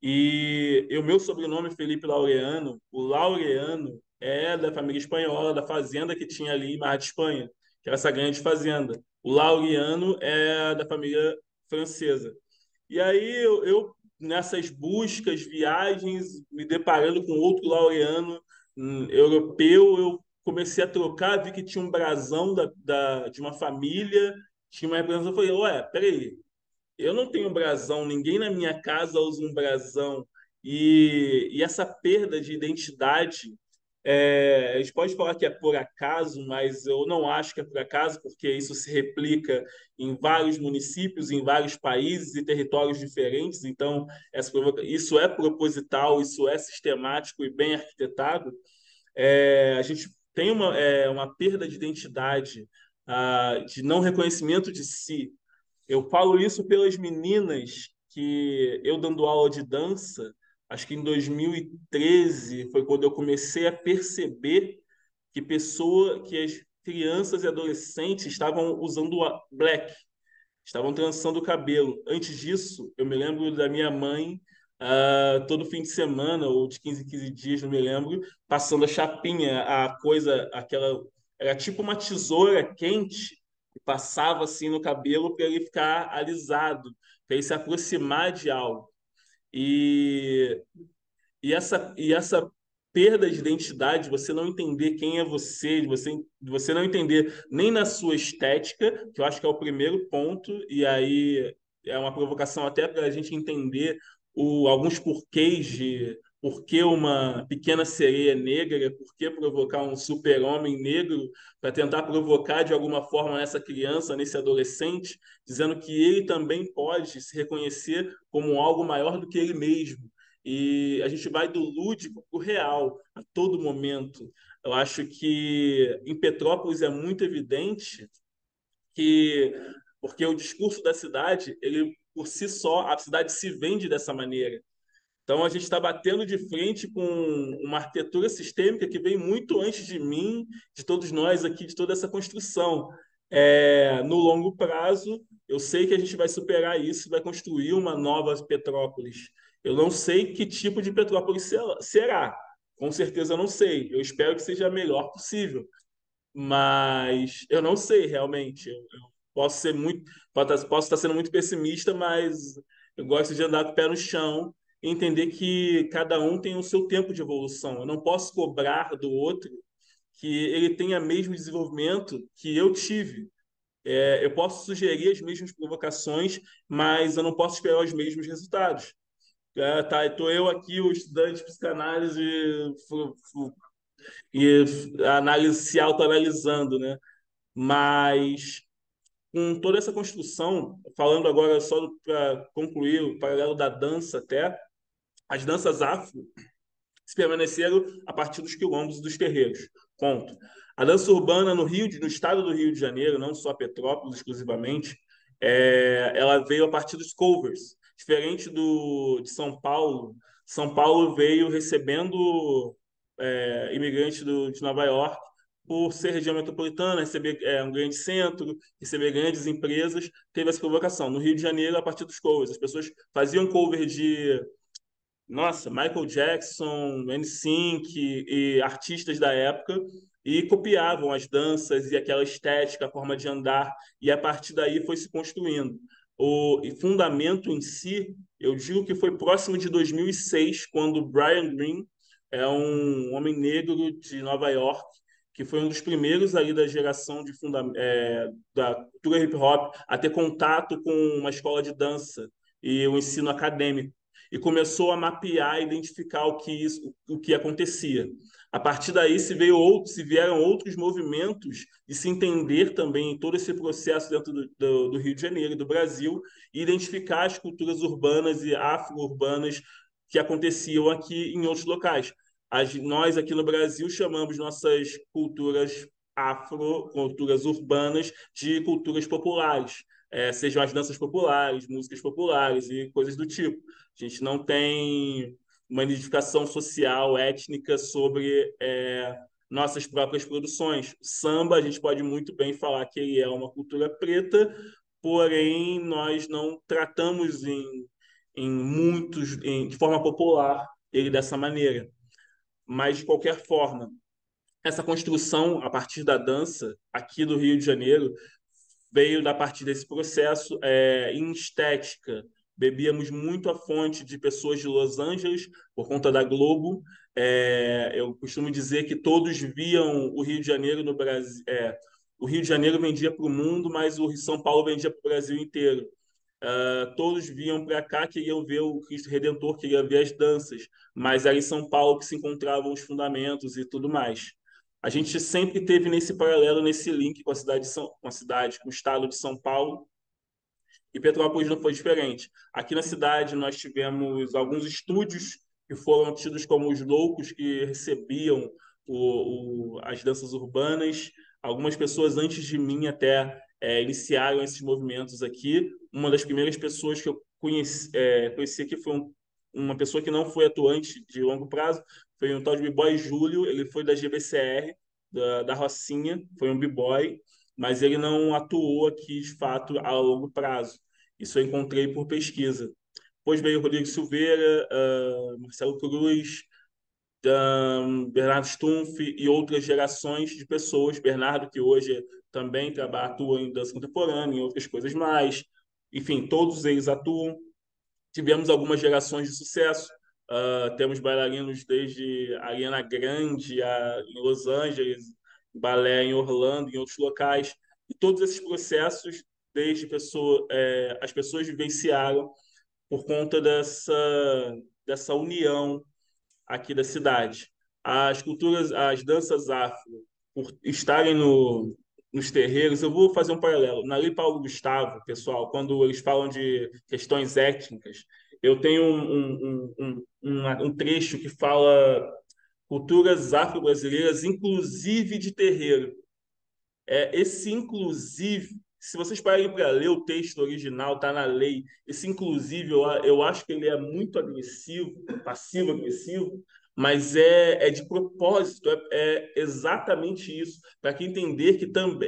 E o meu sobrenome é Felipe Laureano. O Laureano é da família espanhola, da fazenda que tinha ali em Mar de Espanha, que era essa grande fazenda. O Laureano é da família francesa. E aí nessas buscas, viagens, me deparando com outro laureano europeu, eu comecei a trocar, vi que tinha um brasão de uma família, tinha uma representação, eu falei, ué, peraí, eu não tenho brasão, ninguém na minha casa usa um brasão. E essa perda de identidade, a gente pode falar que é por acaso, mas eu não acho que é por acaso, porque isso se replica em vários municípios, em vários países e territórios diferentes. Então, isso é proposital, isso é sistemático e bem arquitetado. A gente tem uma perda de identidade, de não reconhecimento de si. Eu falo isso pelas meninas que eu dando aula de dança, acho que em 2013 foi quando eu comecei a perceber que as crianças e adolescentes estavam usando black, estavam trançando o cabelo. Antes disso, eu me lembro da minha mãe, todo fim de semana, ou de 15 em 15 dias, não me lembro, passando a chapinha, a coisa, aquela. Era tipo uma tesoura quente, que passava assim no cabelo para ele ficar alisado, para ele se aproximar de algo. E e essa perda de identidade, você não entender quem é você, você não entender nem na sua estética, que eu acho que é o primeiro ponto, e aí é uma provocação até para a gente entender alguns porquês de por que uma pequena sereia negra, por que provocar um super-homem negro, para tentar provocar de alguma forma nessa criança, nesse adolescente, dizendo que ele também pode se reconhecer como algo maior do que ele mesmo. E a gente vai do lúdico para o real a todo momento. Eu acho que em Petrópolis é muito evidente que, porque o discurso da cidade, ele por si só, a cidade se vende dessa maneira. Então a gente está batendo de frente com uma arquitetura sistêmica que vem muito antes de mim, de todos nós aqui, de toda essa construção. No longo prazo, eu sei que a gente vai superar isso, vai construir uma nova Petrópolis. Eu não sei que tipo de Petrópolis será. Com certeza eu não sei. Eu espero que seja a melhor possível. Mas eu não sei realmente. Eu posso ser muito, posso estar sendo muito pessimista, mas eu gosto de andar com o pé no chão e entender que cada um tem o seu tempo de evolução. Eu não posso cobrar do outro que ele tenha o mesmo desenvolvimento que eu tive. Eu posso sugerir as mesmas provocações, mas eu não posso esperar os mesmos resultados. Tá, estou eu aqui, o estudante de psicanálise e a análise se autoanalisando, né? Mas com toda essa construção, falando agora só para concluir o paralelo da dança até, as danças afro se permaneceram a partir dos quilombos e dos terreiros. Ponto. A dança urbana no estado do Rio de Janeiro, não só Petrópolis exclusivamente, ela veio a partir dos covers. Diferente de São Paulo, São Paulo veio recebendo imigrantes de Nova York por ser região metropolitana, receber um grande centro, receber grandes empresas, teve essa provocação. No Rio de Janeiro, a partir dos covers, as pessoas faziam cover de Michael Jackson, NSYNC e artistas da época e copiavam as danças e aquela estética, a forma de andar, e a partir daí foi se construindo. O fundamento em si, eu digo que foi próximo de 2006, quando Brian Green é um homem negro de Nova York, que foi um dos primeiros ali da geração da cultura hip hop a ter contato com uma escola de dança e o ensino acadêmico. e começou a mapear, identificar o que acontecia. A partir daí se vieram outros movimentos de se entender também todo esse processo dentro do Rio de Janeiro e do Brasil e identificar as culturas urbanas e afro-urbanas que aconteciam aqui em outros locais. Nós aqui no Brasil chamamos nossas culturas culturas urbanas, de culturas populares, sejam as danças populares, músicas populares e coisas do tipo. A gente não tem uma identificação social, étnica sobre nossas próprias produções. O samba, a gente pode muito bem falar que ele é uma cultura preta, porém nós não tratamos de forma popular ele dessa maneira. Mas, de qualquer forma, essa construção a partir da dança aqui do Rio de Janeiro veio da partir desse processo em estética. Bebíamos muito a fonte de pessoas de Los Angeles por conta da Globo. Eu costumo dizer que todos viam o Rio de Janeiro no Brasil. O Rio de Janeiro vendia para o mundo, mas o São Paulo vendia para o Brasil inteiro. Todos vinham para cá, queriam ver o Cristo Redentor, queriam ver as danças, mas era em São Paulo que se encontravam os fundamentos e tudo mais. A gente sempre teve nesse paralelo, nesse link com a com o estado de São Paulo, e Petrópolis não foi diferente. Aqui na cidade nós tivemos alguns estúdios que foram tidos como os loucos que recebiam as danças urbanas. Algumas pessoas antes de mim até iniciaram esses movimentos aqui. Uma das primeiras pessoas que eu conheci aqui foi uma pessoa que não foi atuante de longo prazo, foi um tal de B-Boy Júlio. Ele foi da GBCR, da Rocinha, foi um B-Boy, mas ele não atuou aqui de fato a longo prazo. Isso eu encontrei por pesquisa. Depois veio Rodrigo Silveira, Marcelo Cruz, Bernardo Stumpf e outras gerações de pessoas. Bernardo, que hoje também atua em dança contemporânea, em outras coisas mais. Enfim, todos eles atuam. Tivemos algumas gerações de sucesso. Temos bailarinos desde Ariana Grande em Los Angeles, balé em Orlando, em outros locais. E todos esses processos, as pessoas vivenciaram por conta dessa união aqui da cidade. As danças afro, por estarem nos terreiros, eu vou fazer um paralelo. Na Lei Paulo Gustavo, pessoal, quando eles falam de questões étnicas, eu tenho um trecho que fala culturas afro-brasileiras, inclusive de terreiro. Esse inclusive, se vocês pararem para ler o texto original, está na lei. Esse inclusive, eu acho que ele é muito agressivo, passivo-agressivo, mas é de propósito, é exatamente isso, para que entender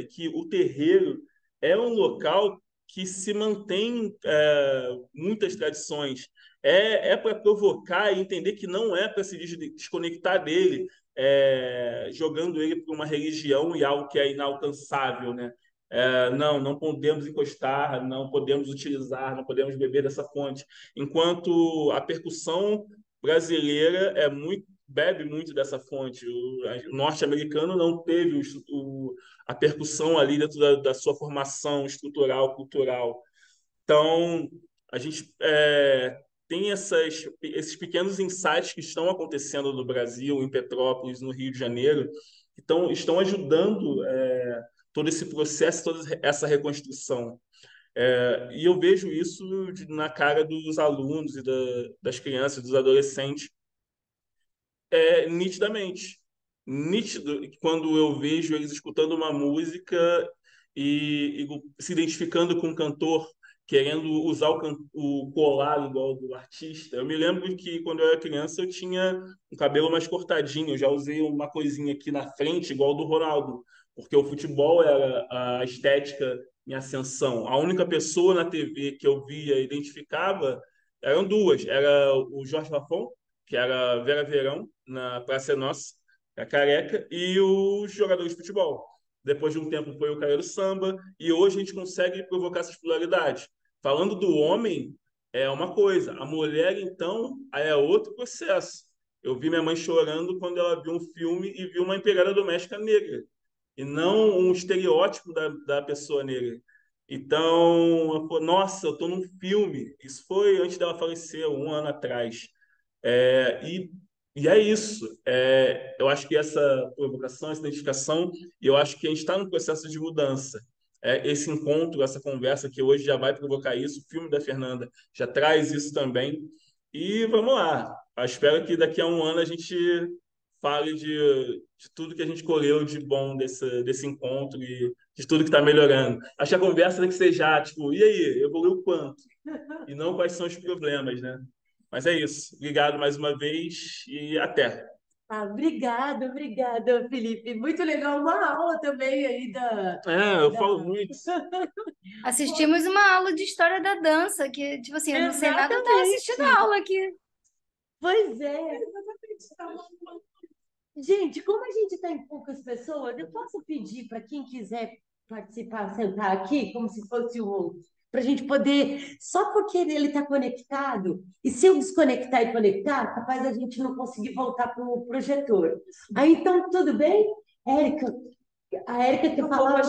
que o terreiro é um local que se mantém muitas tradições. Para provocar e entender que não é para se desconectar dele, jogando ele para uma religião e algo que é inalcançável, né? Não podemos encostar, não podemos utilizar, não podemos beber dessa fonte. Enquanto a percussão brasileira bebe muito dessa fonte. O norte-americano não teve a percussão ali dentro da sua formação estrutural, cultural. Então, a gente tem esses pequenos insights que estão acontecendo no Brasil, em Petrópolis, no Rio de Janeiro, que estão ajudando todo esse processo, toda essa reconstrução. E eu vejo isso na cara dos alunos e das crianças, dos adolescentes, nitidamente. Nítido quando eu vejo eles escutando uma música e se identificando com o cantor, querendo usar o colar igual do artista. Eu me lembro que quando eu era criança eu tinha um cabelo mais cortadinho, eu já usei uma coisinha aqui na frente igual do Ronaldo, porque o futebol era a estética em ascensão. A única pessoa na TV que eu via e identificava eram duas, era o Jorge Lafon, que era a Vera Verão, na Praça é Nossa, a careca, e os jogadores de futebol. Depois de um tempo foi o Caio do Samba, e hoje a gente consegue provocar essas pluralidades. Falando do homem, é uma coisa, a mulher, então, é outro processo. Eu vi minha mãe chorando quando ela viu um filme e viu uma empregada doméstica negra, e não um estereótipo da pessoa negra. Então, eu falei, nossa, eu tô num filme. Isso foi antes dela falecer, um ano atrás. É, e é isso. Eu acho que essa provocação, essa identificação, e eu acho que a gente está num processo de mudança. Esse encontro, essa conversa que hoje já vai provocar isso, o filme da Fernanda já traz isso também. E vamos lá. Eu espero que daqui a um ano a gente fale de tudo que a gente colheu de bom desse encontro e de tudo que está melhorando. Acho que a conversa tem que ser já, tipo, e aí, evoluiu quanto? E não quais são os problemas, né? Mas é isso. Obrigado mais uma vez e até. Ah, obrigada, Felipe. Muito legal, uma aula também aí Eu falo da... muito. Assistimos uma aula de história da dança, que, tipo assim, eu não sei nada, eu tava assistindo a Exatamente. aula aqui. Pois é. Gente, como a gente está em poucas pessoas, eu posso pedir para quem quiser participar, sentar aqui, como se fosse o. Para a gente poder. Só porque ele está conectado, e se eu desconectar e conectar, capaz a gente não conseguir voltar para o projetor. Aí então, tudo bem? Érica, a Érica que falava.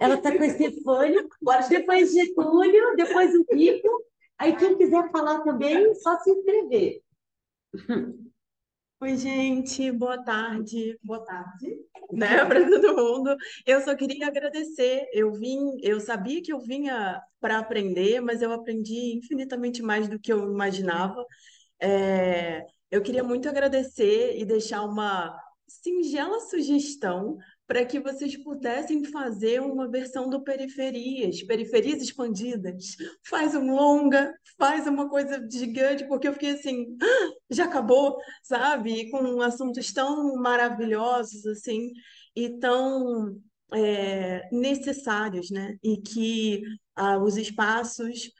Ela está com a Estefânia, depois Getúlio, depois o Rico. Aí quem quiser falar também, só se inscrever. Oi, gente, boa tarde, né, para todo mundo. Eu só queria agradecer. Eu sabia que eu vinha para aprender, mas eu aprendi infinitamente mais do que eu imaginava. Eu queria muito agradecer e deixar uma singela sugestão para que vocês pudessem fazer uma versão do Periferias Expandidas. Faz um longa, faz uma coisa gigante, porque eu fiquei assim, já acabou, sabe? E com assuntos tão maravilhosos, assim, e tão necessários, né? E que os espaços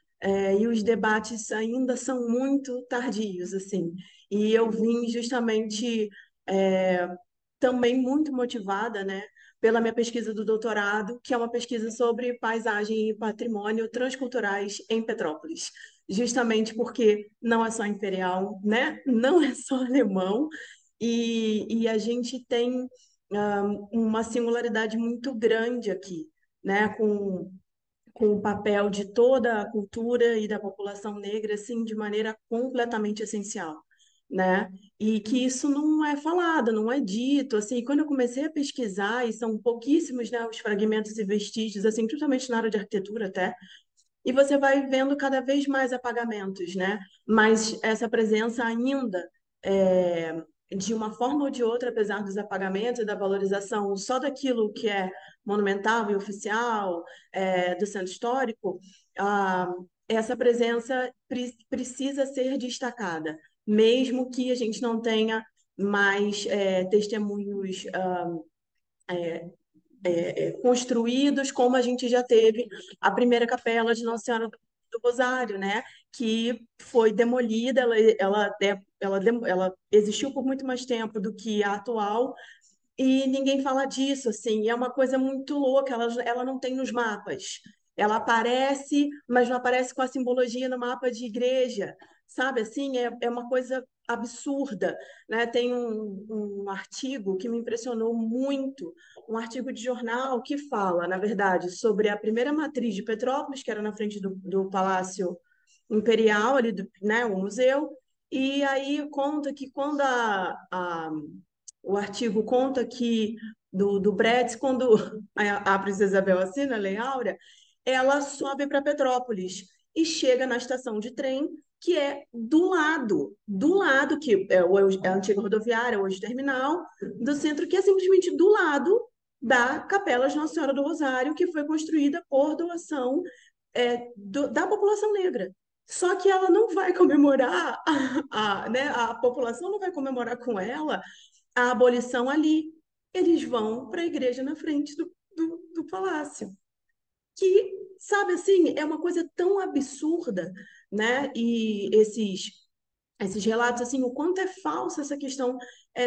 e os debates ainda são muito tardios, assim. E eu vim justamente é, também muito motivada, né? Pela minha pesquisa do doutorado, que é uma pesquisa sobre paisagem e patrimônio transculturais em Petrópolis. Justamente porque não é só imperial, né? Não é só alemão, e a gente tem uma singularidade muito grande aqui, né? Com o papel de toda a cultura e da população negra, assim, de maneira completamente essencial, né? E que isso não é falado, não é dito, assim, quando eu comecei a pesquisar, e são pouquíssimos, né, os fragmentos e vestígios, assim, principalmente na área de arquitetura até, e você vai vendo cada vez mais apagamentos, né? Mas essa presença ainda, de uma forma ou de outra, apesar dos apagamentos e da valorização só daquilo que é monumental e oficial, do centro histórico, ah, essa presença precisa ser destacada, mesmo que a gente não tenha mais testemunhos construídos como a gente já teve a primeira capela de Nossa Senhora do Rosário, né? Que foi demolida, ela existiu por muito mais tempo do que a atual, e ninguém fala disso, assim, é uma coisa muito louca, ela não tem nos mapas. Ela aparece, mas não aparece com a simbologia no mapa de igreja, sabe? Assim, é uma coisa absurda, né? Tem um artigo que me impressionou muito, um artigo de jornal que fala, na verdade, sobre a primeira matriz de Petrópolis, que era na frente do Palácio Imperial, ali, né, o museu, e aí conta que quando o artigo conta que do Bretz, quando a Princesa Isabel assina a Lei Áurea, ela sobe para Petrópolis e chega na estação de trem, que é do lado, que é a antiga rodoviária, hoje terminal, do centro, que é simplesmente do lado da Capela de Nossa Senhora do Rosário, que foi construída por doação da população negra. Só que ela não vai comemorar, né, a população não vai comemorar com ela a abolição ali. Eles vão para a igreja na frente do palácio. Que, sabe assim, é uma coisa tão absurda, né? E esses relatos, assim, o quanto é falsa essa questão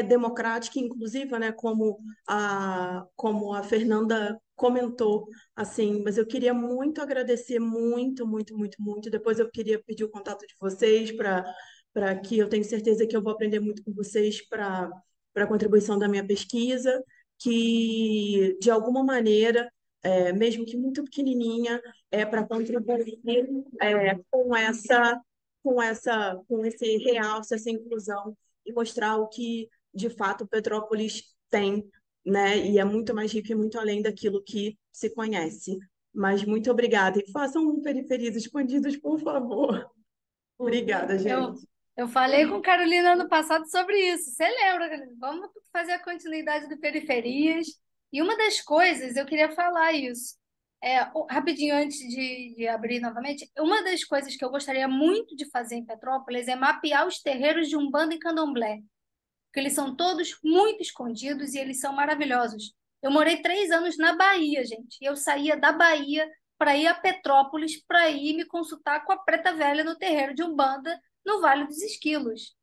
democrática, inclusive, né, como a Fernanda comentou, assim, mas eu queria muito agradecer, muito, muito, muito, muito. Depois eu queria pedir o contato de vocês para que eu tenho certeza que eu vou aprender muito com vocês para a contribuição da minha pesquisa, que, de alguma maneira, mesmo que muito pequenininha, para contribuir com esse realce, essa inclusão e mostrar o que de fato Petrópolis tem, né? E é muito mais rico e muito além daquilo que se conhece. Mas muito obrigada. E façam um Periferias Expandidas, por favor. Obrigada, Eu, gente. eu falei com Carolina ano passado sobre isso. Você lembra, Carolina? Vamos fazer a continuidade do Periferias. E uma das coisas, eu queria falar isso. Rapidinho, antes de abrir novamente, uma das coisas que eu gostaria muito de fazer em Petrópolis é mapear os terreiros de Umbanda e Candomblé, porque eles são todos muito escondidos e eles são maravilhosos. Eu morei 3 anos na Bahia, gente, e eu saía da Bahia para ir a Petrópolis para ir me consultar com a Preta Velha no terreiro de Umbanda, no Vale dos Esquilos.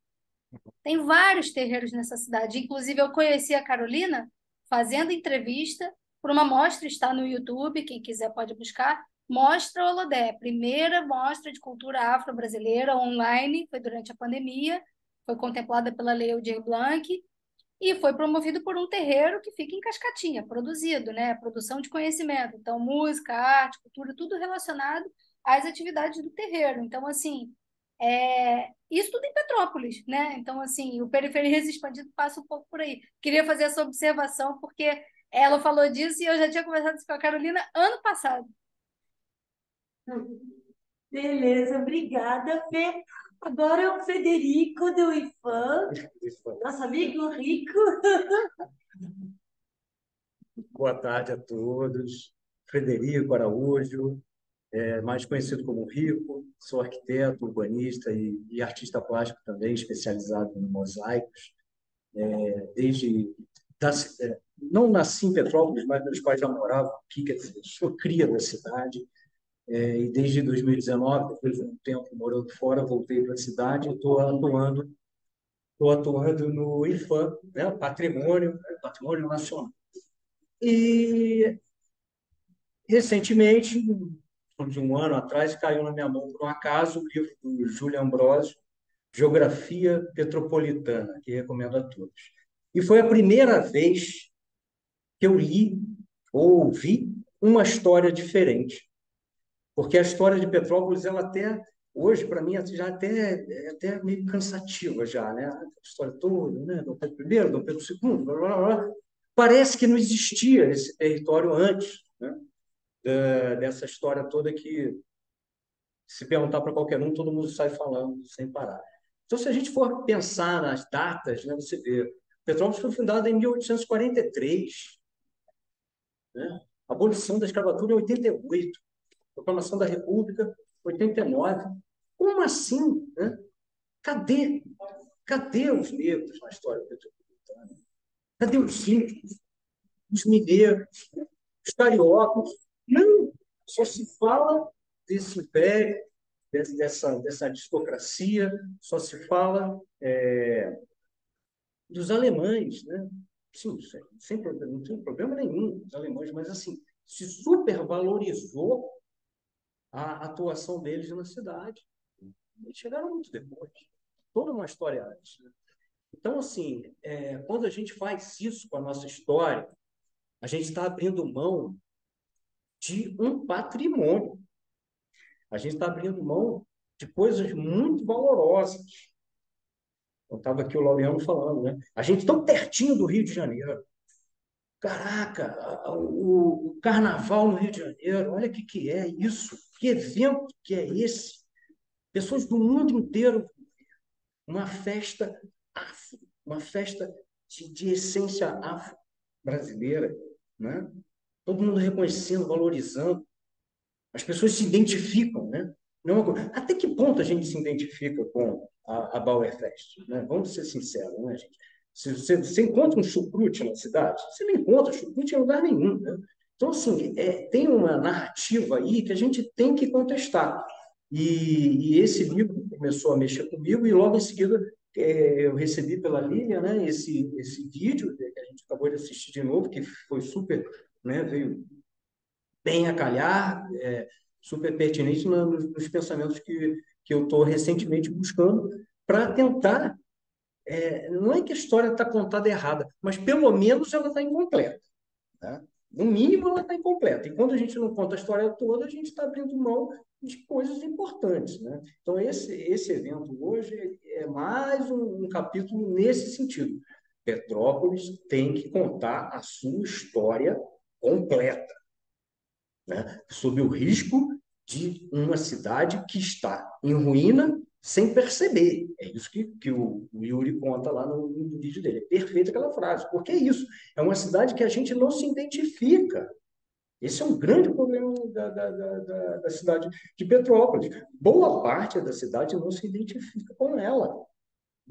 Tem vários terreiros nessa cidade. Inclusive, eu conheci a Carolina fazendo entrevista por uma mostra, está no YouTube, quem quiser pode buscar. Mostra Olodé, primeira mostra de cultura afro-brasileira online, foi durante a pandemia, foi contemplada pela Lei Aldir Blanc e foi promovido por um terreiro que fica em Cascatinha, produzido, né? Produção de conhecimento. Então, música, arte, cultura, tudo relacionado às atividades do terreiro. Então, assim, isso tudo em Petrópolis, né? Então, assim, o Periferias Expandido passa um pouco por aí. Queria fazer essa observação, porque ela falou disso e eu já tinha conversado isso com a Carolina ano passado. Beleza, obrigada, Fê. Agora é o Federico do IFAM, nosso amigo Rico. Boa tarde a todos. Frederico Araújo, mais conhecido como Rico, sou arquiteto, urbanista e artista plástico também, especializado em mosaicos. Desde não nasci em Petrópolis, mas meus pais já moravam aqui, quer dizer, sou cria da cidade. E desde 2019, depois de um tempo morando fora, voltei para a cidade e estou atuando no IFAM, né, Patrimônio Nacional. E recentemente, de um ano atrás, caiu na minha mão, por um acaso, o livro do Júlio Ambrosio, Geografia Petropolitana, que recomendo a todos. E foi a primeira vez que eu li ou ouvi uma história diferente. Porque a história de Petrópolis, ela até, hoje, para mim, já é até meio cansativa, já, né? A história toda, né? Dom Pedro I, Dom Pedro II, blá, blá, blá. Parece que não existia esse território antes, né? Dessa história toda que, se perguntar para qualquer um, todo mundo sai falando sem parar. Então, se a gente for pensar nas datas, né, você vê, Petrópolis foi fundada em 1843, né? A abolição da escravatura em 88, proclamação da República 89. Como assim, né? Cadê? Cadê os negros na história petropolitana? Cadê os índios, os mineiros, os cariocas? Não, só se fala desse império, dessa aristocracia, só se fala dos alemães, né? Sim, sem problema, não tem problema nenhum dos alemães, mas assim, se supervalorizou a atuação deles na cidade. Eles chegaram muito depois. Toda uma história antes. Né? Então, assim, quando a gente faz isso com a nossa história, a gente está abrindo mão de um patrimônio. A gente está abrindo mão de coisas muito valorosas. Eu estava aqui o Laureano falando, né? A gente tão pertinho do Rio de Janeiro. Caraca, o carnaval no Rio de Janeiro, olha o que é isso. Que evento que é esse? Pessoas do mundo inteiro, uma festa afro, uma festa de essência afro-brasileira, né? Todo mundo reconhecendo, valorizando. As pessoas se identificam, né? Até que ponto a gente se identifica com a Bauerfest? Né? Vamos ser sinceros, né, gente? Se você encontra um chucrute na cidade, você não encontra chucrute em lugar nenhum. Né? Então, assim, tem uma narrativa aí que a gente tem que contestar. E esse livro começou a mexer comigo e logo em seguida eu recebi pela Lilian, né, esse vídeo que a gente acabou de assistir de novo, que foi super, né, veio bem a calhar, super pertinente nos pensamentos que eu estou recentemente buscando para tentar. Não é que a história está contada errada, mas pelo menos ela está incompleta. Né? No mínimo, ela está incompleta. E quando a gente não conta a história toda, a gente está abrindo mão de coisas importantes, né? Então, esse evento hoje é mais um capítulo nesse sentido. Petrópolis tem que contar a sua história completa, né? Sob o risco de uma cidade que está em ruína sem perceber. É isso que o Yuri conta lá no vídeo dele. É perfeita aquela frase. Porque é isso. É uma cidade que a gente não se identifica. Esse é um grande problema da cidade de Petrópolis. Boa parte da cidade não se identifica com ela.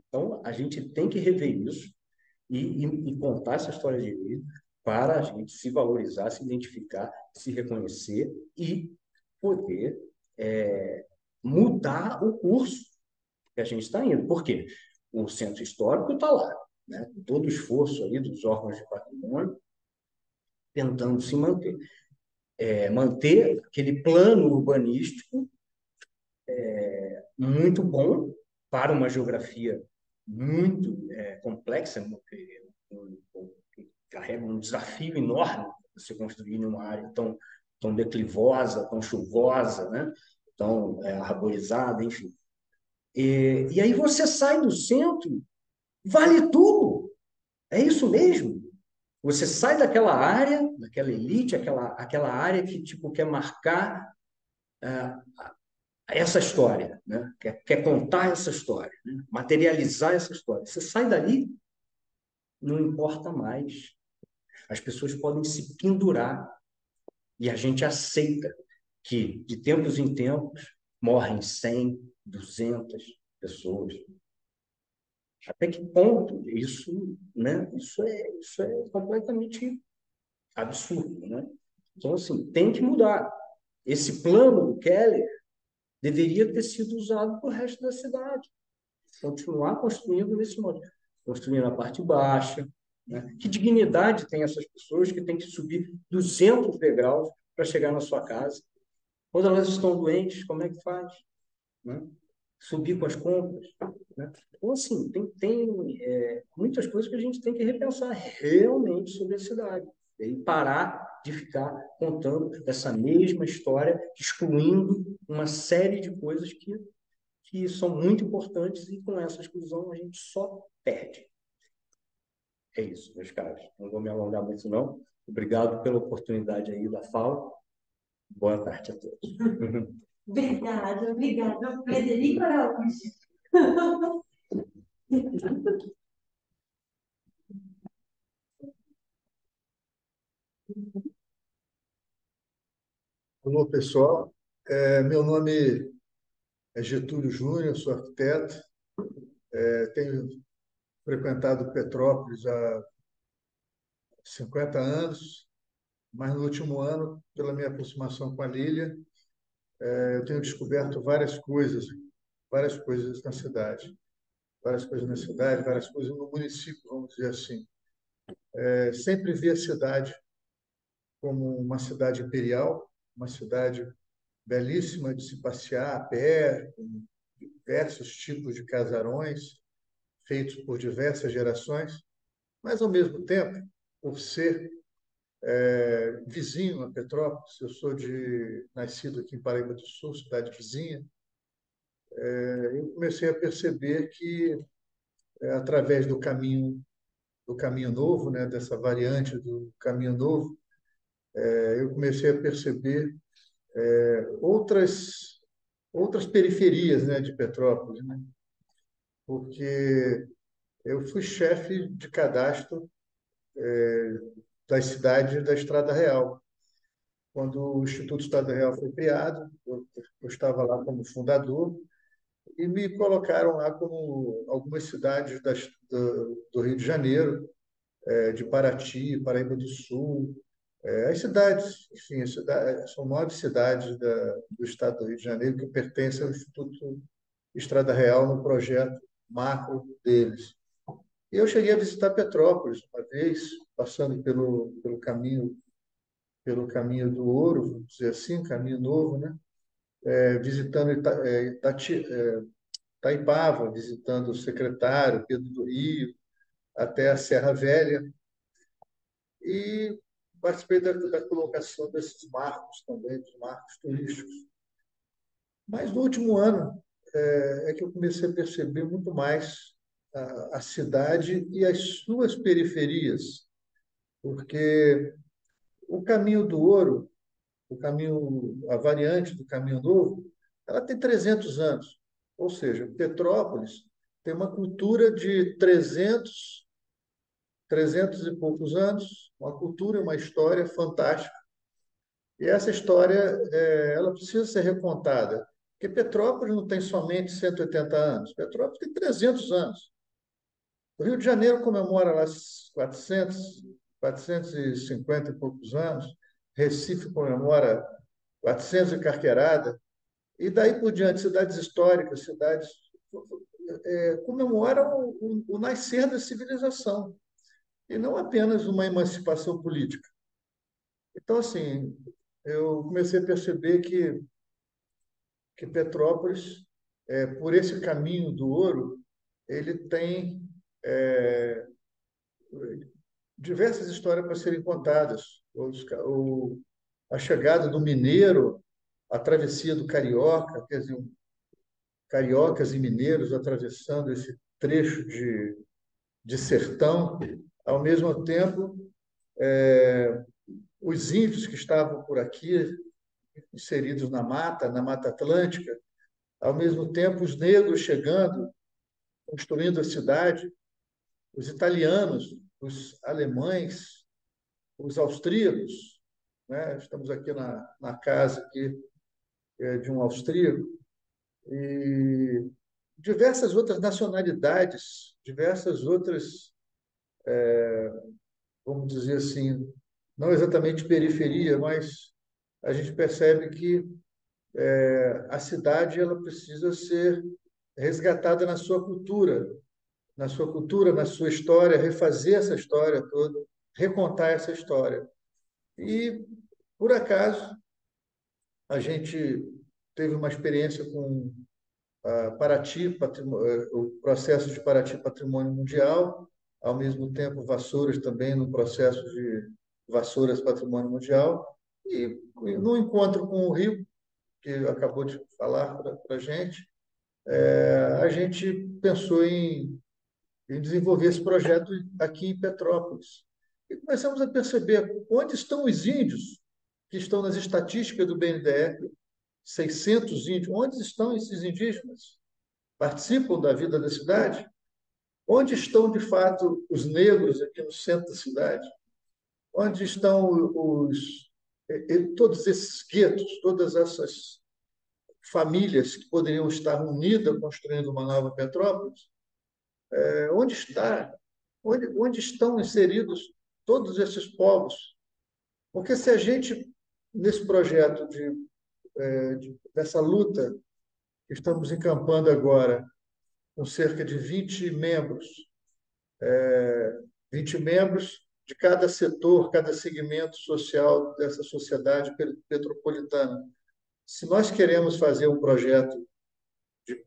Então, a gente tem que rever isso e contar essa história de vida para a gente se valorizar, se identificar, se reconhecer e poder mudar o curso que a gente está indo. Por quê? O centro histórico está lá, né? Todo o esforço aí dos órgãos de patrimônio tentando se manter. Manter aquele plano urbanístico muito bom para uma geografia muito complexa, que carrega um desafio enorme você construir em uma área tão declivosa, tão chuvosa, né? Tão arborizada, enfim. E aí você sai do centro, vale tudo. É isso mesmo. Você sai daquela área, daquela elite, aquela área que tipo quer marcar essa história, né? Quer contar essa história, né? Materializar essa história. Você sai dali, não importa mais. As pessoas podem se pendurar e a gente aceita que, de tempos em tempos, morrem 100, 200 pessoas. Até que ponto isso, né? Isso é completamente absurdo, né? Então, assim, tem que mudar. Esse plano do Keller deveria ter sido usado para o resto da cidade. Continuar construindo nesse modo. Construindo a parte baixa. Né? Que dignidade tem essas pessoas que têm que subir 200 degraus para chegar na sua casa? Quando elas estão doentes, como é que faz? Né? Subir com as compras. Né? Então, assim, tem muitas coisas que a gente tem que repensar realmente sobre a cidade. E parar de ficar contando essa mesma história, excluindo uma série de coisas que são muito importantes e com essa exclusão a gente só perde. É isso, meus caros. Não vou me alongar muito, não. Obrigado pela oportunidade aí da fala. Boa tarde a todos. Obrigada, Frederico Araújo. Olá, pessoal. Meu nome é Getúlio Júnior, sou arquiteto. Tenho frequentado Petrópolis há 50 anos, mas no último ano, pela minha aproximação com a Lília, eu tenho descoberto várias coisas na cidade. Várias coisas na cidade, várias coisas no município, vamos dizer assim. Sempre vi a cidade como uma cidade imperial, uma cidade belíssima de se passear a pé, com diversos tipos de casarões, feitos por diversas gerações, mas, ao mesmo tempo, por ser vizinho a Petrópolis, eu sou nascido aqui em Paraíba do Sul, cidade vizinha, eu comecei a perceber que, através do caminho novo, né, dessa variante do caminho novo, eu comecei a perceber outras periferias, né, de Petrópolis, né? Porque eu fui chefe de cadastro das cidades da Estrada Real. Quando o Instituto Estrada Real foi criado, eu estava lá como fundador e me colocaram lá como algumas cidades do Rio de Janeiro, de Paraty, Paraíba do Sul. As cidades, enfim, são 9 cidades do estado do Rio de Janeiro que pertencem ao Instituto Estrada Real no projeto macro deles. E eu cheguei a visitar Petrópolis uma vez, passando pelo caminho do Ouro, vamos dizer assim, caminho novo, né? Visitando Itaipava, visitando o secretário Pedro do Rio, até a Serra Velha. E participei da colocação desses marcos também, dos marcos turísticos. Mas no último ano é que eu comecei a perceber muito mais a cidade e as suas periferias, porque o Caminho do Ouro, a variante do Caminho Novo, ela tem 300 anos. Ou seja, Petrópolis tem uma cultura de 300 e poucos anos, uma cultura, uma história fantástica. E essa história, ela precisa ser recontada, porque Petrópolis não tem somente 180 anos, Petrópolis tem 300 anos. O Rio de Janeiro comemora lá 450 e poucos anos, Recife comemora 400 e carqueirada, e daí por diante, cidades históricas, cidades comemoram o nascer da civilização, e não apenas uma emancipação política. Então, assim, eu comecei a perceber que Petrópolis, por esse caminho do ouro, ele tem diversas histórias para serem contadas. A chegada do mineiro, a travessia do carioca, quer dizer, cariocas e mineiros atravessando esse trecho de sertão, ao mesmo tempo, os índios que estavam por aqui, inseridos na Mata Atlântica, ao mesmo tempo, os negros chegando, construindo a cidade, os italianos, os alemães, os austríacos, né? Estamos aqui na casa aqui, de um austríaco, e diversas outras nacionalidades, diversas outras, vamos dizer assim, não exatamente periferia, mas a gente percebe que a cidade ela precisa ser resgatada na sua cultura, na sua história, refazer essa história toda, recontar essa história. E, por acaso, a gente teve uma experiência com o processo de Paraty Patrimônio Mundial, ao mesmo tempo Vassouras também no processo de Vassouras Patrimônio Mundial, e no encontro com o Rio, que acabou de falar para a gente, a gente pensou em desenvolver esse projeto aqui em Petrópolis. E começamos a perceber onde estão os índios que estão nas estatísticas do BNDES, 600 índios, onde estão esses indígenas? Participam da vida da cidade? Onde estão, de fato, os negros aqui no centro da cidade? Onde estão todos esses guetos, todas essas famílias que poderiam estar unidas construindo uma nova Petrópolis? Onde estão inseridos todos esses povos? Porque se a gente, nesse projeto dessa luta que estamos encampando agora, com cerca de 20 membros, 20 membros de cada setor, cada segmento social dessa sociedade petropolitana. Se nós queremos fazer um projeto de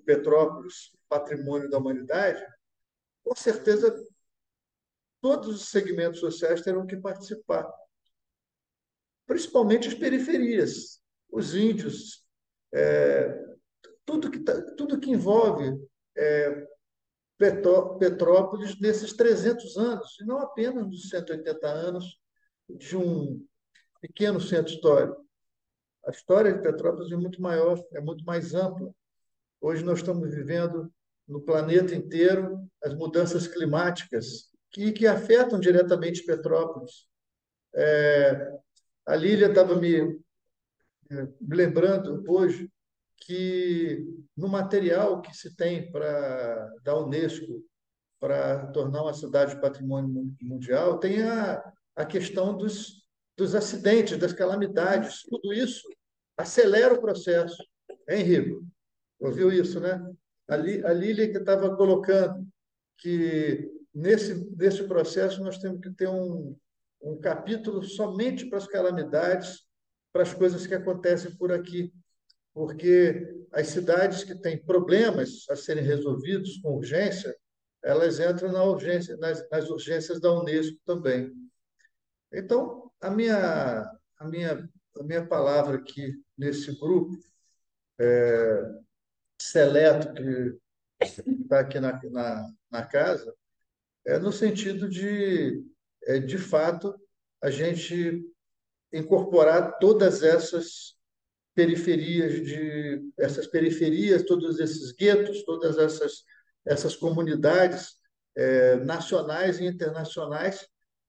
Petrópolis, patrimônio da humanidade, com certeza todos os segmentos sociais terão que participar, principalmente as periferias, os índios, tudo que envolve Petrópolis nesses 300 anos, e não apenas nos 180 anos de um pequeno centro histórico. A história de Petrópolis é muito maior, é muito mais ampla. Hoje nós estamos vivendo no planeta inteiro as mudanças climáticas que afetam diretamente Petrópolis. A Lília estava me lembrando hoje que no material que se tem da Unesco para tornar uma cidade de patrimônio mundial, tem a questão dos acidentes, das calamidades. Tudo isso acelera o processo. Henrique, ouviu isso, né? A Lília que estava colocando que nesse processo nós temos que ter um capítulo somente para as calamidades, para as coisas que acontecem por aqui, porque as cidades que têm problemas a serem resolvidos com urgência, elas entram nas urgências da Unesco também. Então, a minha palavra aqui nesse grupo seleto que está aqui na casa é no sentido de fato, a gente incorporar todas essas periferias, todos esses guetos, todas essas comunidades nacionais e internacionais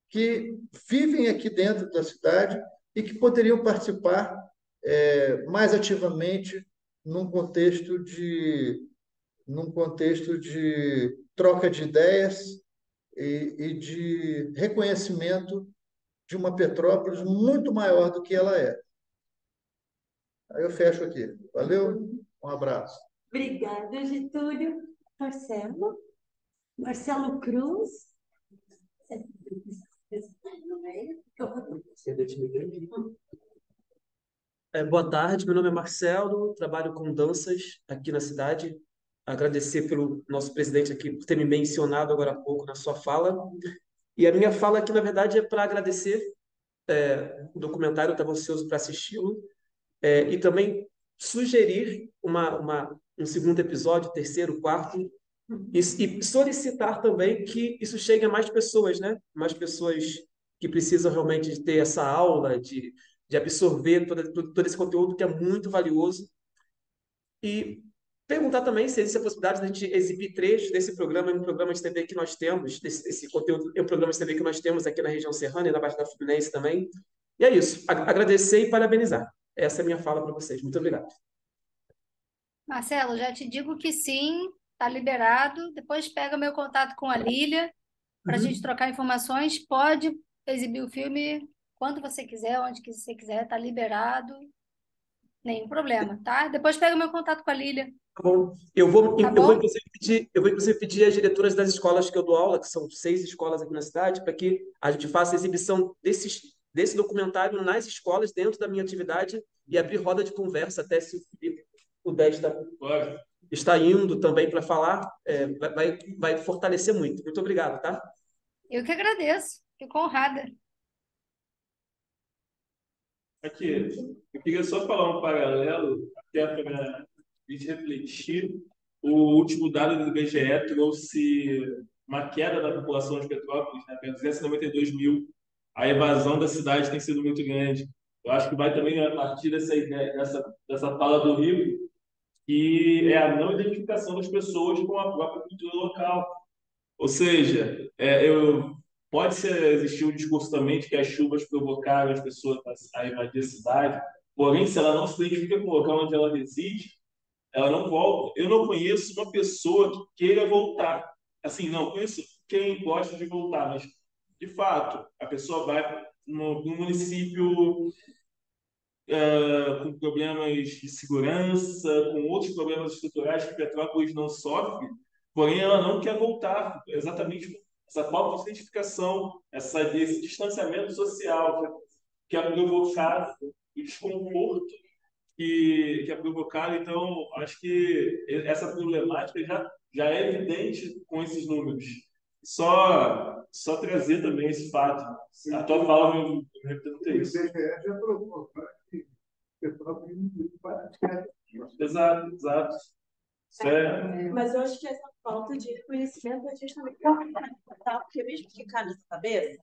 que vivem aqui dentro da cidade e que poderiam participar mais ativamente num contexto num contexto de troca de ideias e de reconhecimento de uma Petrópolis muito maior do que ela é. Aí eu fecho aqui. Valeu, um abraço. Obrigada, Getúlio. Marcelo? Marcelo Cruz? Boa tarde, meu nome é Marcelo, trabalho com danças aqui na cidade. Agradecer pelo nosso presidente aqui por ter me mencionado agora há pouco na sua fala. E a minha fala aqui, na verdade, é para agradecer o documentário, eu estava ansioso para assisti-lo, e também sugerir um segundo episódio, terceiro, quarto, e solicitar também que isso chegue a mais pessoas, né? Mais pessoas que precisam realmente de ter essa aula, de absorver todo esse conteúdo que é muito valioso. E perguntar também se existe a possibilidade de a gente exibir trechos desse programa em um programa de TV que nós temos, desse conteúdo, é um programa de TV que nós temos aqui na região serrana e na Baixada Fluminense também. E é isso. Agradecer e parabenizar. Essa é a minha fala para vocês. Muito obrigado. Marcelo, já te digo que sim, está liberado. Depois pega meu contato com a Lília para a gente trocar informações. Pode exibir o filme quando você quiser, onde que você quiser, está liberado. Nenhum problema, tá? Depois pega meu contato com a Lília, Tá bom. Eu vou, tá eu vou bom? inclusive pedir às diretoras das escolas que eu dou aula, que são 6 escolas aqui na cidade, para que a gente faça a exibição desse documentário nas escolas, dentro da minha atividade, e abrir roda de conversa, até se o Felipe puder estar indo também para falar, vai fortalecer muito. Muito obrigado, tá? Eu que agradeço, fico honrada. Aqui, eu queria só falar um paralelo, até para a gente refletir. O último dado do IBGE trouxe uma queda da população de Petrópolis, né, para 292 mil. A evasão da cidade tem sido muito grande. Eu acho que vai também a partir dessa ideia, dessa fala do Rio, que é a não identificação das pessoas com a própria cultura local. Ou seja, pode existir um discurso também de que as chuvas provocaram as pessoas a invadir a cidade, porém, se ela não se identifica com o local onde ela reside, ela não volta. Eu não conheço uma pessoa que queira voltar. Assim, não conheço quem gosta de voltar, mas, de fato, a pessoa vai no município com problemas de segurança, com outros problemas estruturais que Petrópolis não sofre, porém ela não quer voltar, exatamente por essa falta de identificação, esse distanciamento social que é provocado, o desconforto que é provocado. Então, acho que essa problemática já é evidente com esses números. Só trazer também esse fato. A tua fala me representa isso. O IBGE já provou, que Petrópolis não vive para Exato, exato. Mas eu acho que essa falta de reconhecimento é justamente fundamental, porque mesmo que ficar nessa cabeça,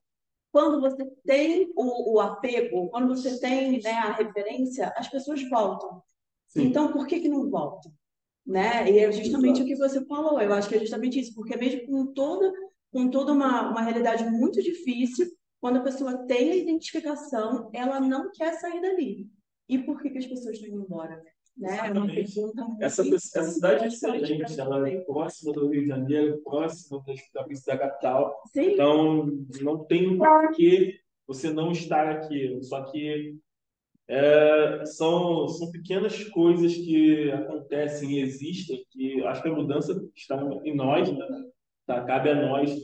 quando você tem o apego, quando você tem, né, a referência, as pessoas voltam. Sim. Então, por que não voltam? Né? E é justamente o que você falou, eu acho que é justamente isso, porque mesmo com toda uma realidade muito difícil, quando a pessoa tem a identificação, ela não quer sair dali. E por que as pessoas estão indo embora? Né? É uma pergunta muito Essa cidade é excelente, ela é próxima do Rio de Janeiro, próxima da capital. Sim. Então, não tem por que você não estar aqui. Só que são pequenas coisas que acontecem e existem, que acho que a mudança está em nós, né? Tá? Cabe a nós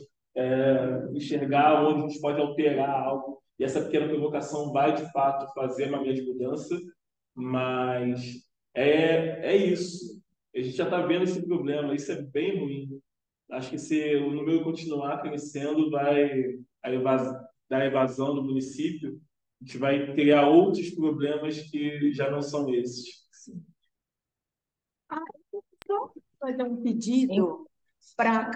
enxergar onde a gente pode alterar algo. E essa pequena provocação vai, de fato, fazer uma grande mudança, mas é isso. A gente já está vendo esse problema, isso é bem ruim. Acho que se o número continuar crescendo, da evasão do município, a gente vai criar outros problemas que já não são esses. Ah, eu só fazer um pedido para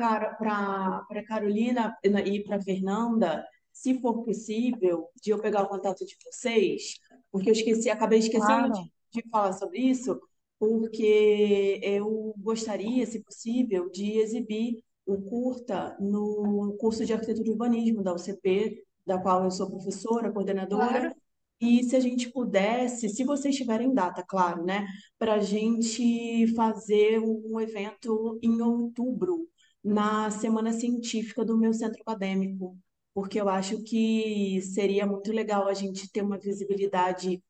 Carolina e para Fernanda, se for possível, de eu pegar o contato de vocês, porque eu esqueci, acabei esquecendo Claro. de falar sobre isso, porque eu gostaria, se possível, de exibir o curta no curso de Arquitetura e Urbanismo da UCP, da qual eu sou professora, coordenadora, Claro. e se a gente pudesse, se vocês tiverem data, claro, né? Para a gente fazer um evento em outubro, na Semana Científica do meu centro acadêmico, porque eu acho que seria muito legal a gente ter uma visibilidade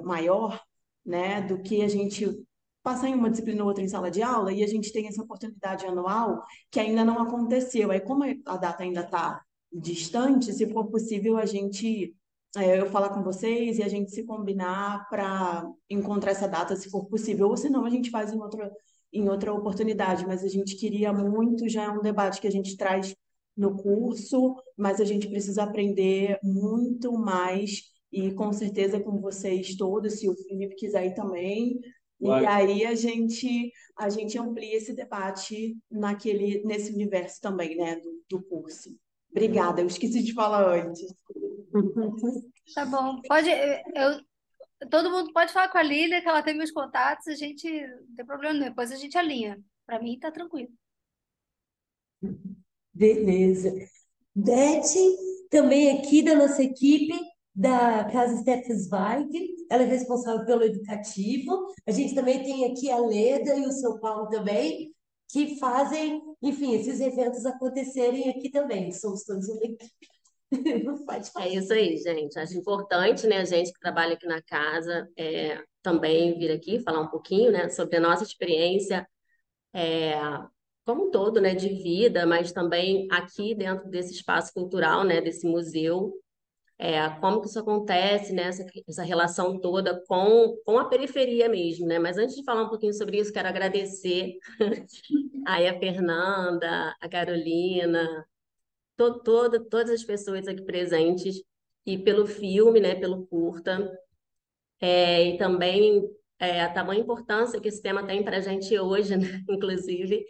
maior, né, do que a gente passar em uma disciplina ou outra em sala de aula e a gente tem essa oportunidade anual que ainda não aconteceu. Aí, como a data ainda está distante, se for possível, eu falar com vocês e a gente se combinar para encontrar essa data, se for possível, ou senão a gente faz em outra oportunidade, mas a gente queria muito, já é um debate que a gente traz no curso, mas a gente precisa aprender muito mais e com certeza com vocês todos, se o Felipe quiser ir também. E Vai. aí a gente amplia esse debate nesse universo também, né, do curso. Obrigada, eu esqueci de falar antes. Tá bom. Todo mundo pode falar com a Lília, que ela tem meus contatos, a gente não tem problema, nenhum. Depois a gente alinha. Para mim tá tranquilo. Beleza. Beth, também aqui da nossa equipe da Casa Stefan Zweig, ela é responsável pelo educativo. A gente também tem aqui a Leda e o São Paulo também, que fazem, enfim, esses eventos acontecerem aqui também. Somos todos uma equipe. Pode É falar. isso aí, gente. Acho importante, né, a gente que trabalha aqui na casa, também vir aqui falar um pouquinho, né, sobre a nossa experiência, é, como um todo, né, de vida, mas também aqui dentro desse espaço cultural, né, desse museu, como que isso acontece, né, essa relação toda com a periferia mesmo, né? Mas antes de falar um pouquinho sobre isso, quero agradecer aí a Fernanda, a Carolina, todas as pessoas aqui presentes e pelo filme, né, pelo curta, e também a tamanha importância que esse tema tem para a gente hoje, né, inclusive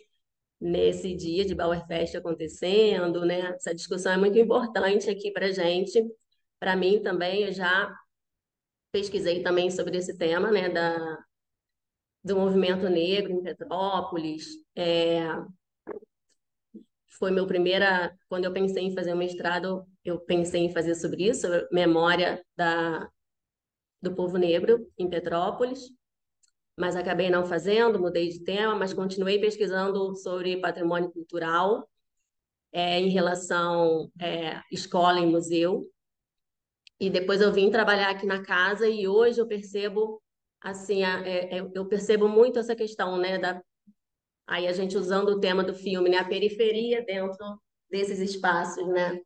nesse dia de Bauerfest acontecendo, né? Essa discussão é muito importante aqui para a gente. Para mim também, eu já pesquisei também sobre esse tema, né, do movimento negro em Petrópolis. Foi quando eu pensei em fazer o mestrado, eu pensei em fazer sobre isso, sobre memória do povo negro em Petrópolis, mas acabei não fazendo, mudei de tema, mas continuei pesquisando sobre patrimônio cultural em relação escola e museu. E depois eu vim trabalhar aqui na casa e hoje eu percebo assim, eu percebo muito essa questão, né, aí a gente usando o tema do filme, né, a periferia dentro desses espaços, né?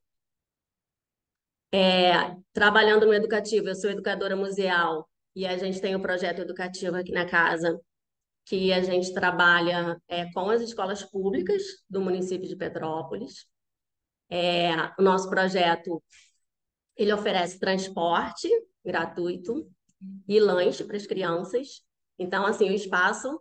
Trabalhando no educativo, eu sou educadora museal e a gente tem um projeto educativo aqui na casa que a gente trabalha com as escolas públicas do município de Petrópolis. O nosso projeto ele oferece transporte gratuito e lanche para as crianças. Então, assim, o espaço,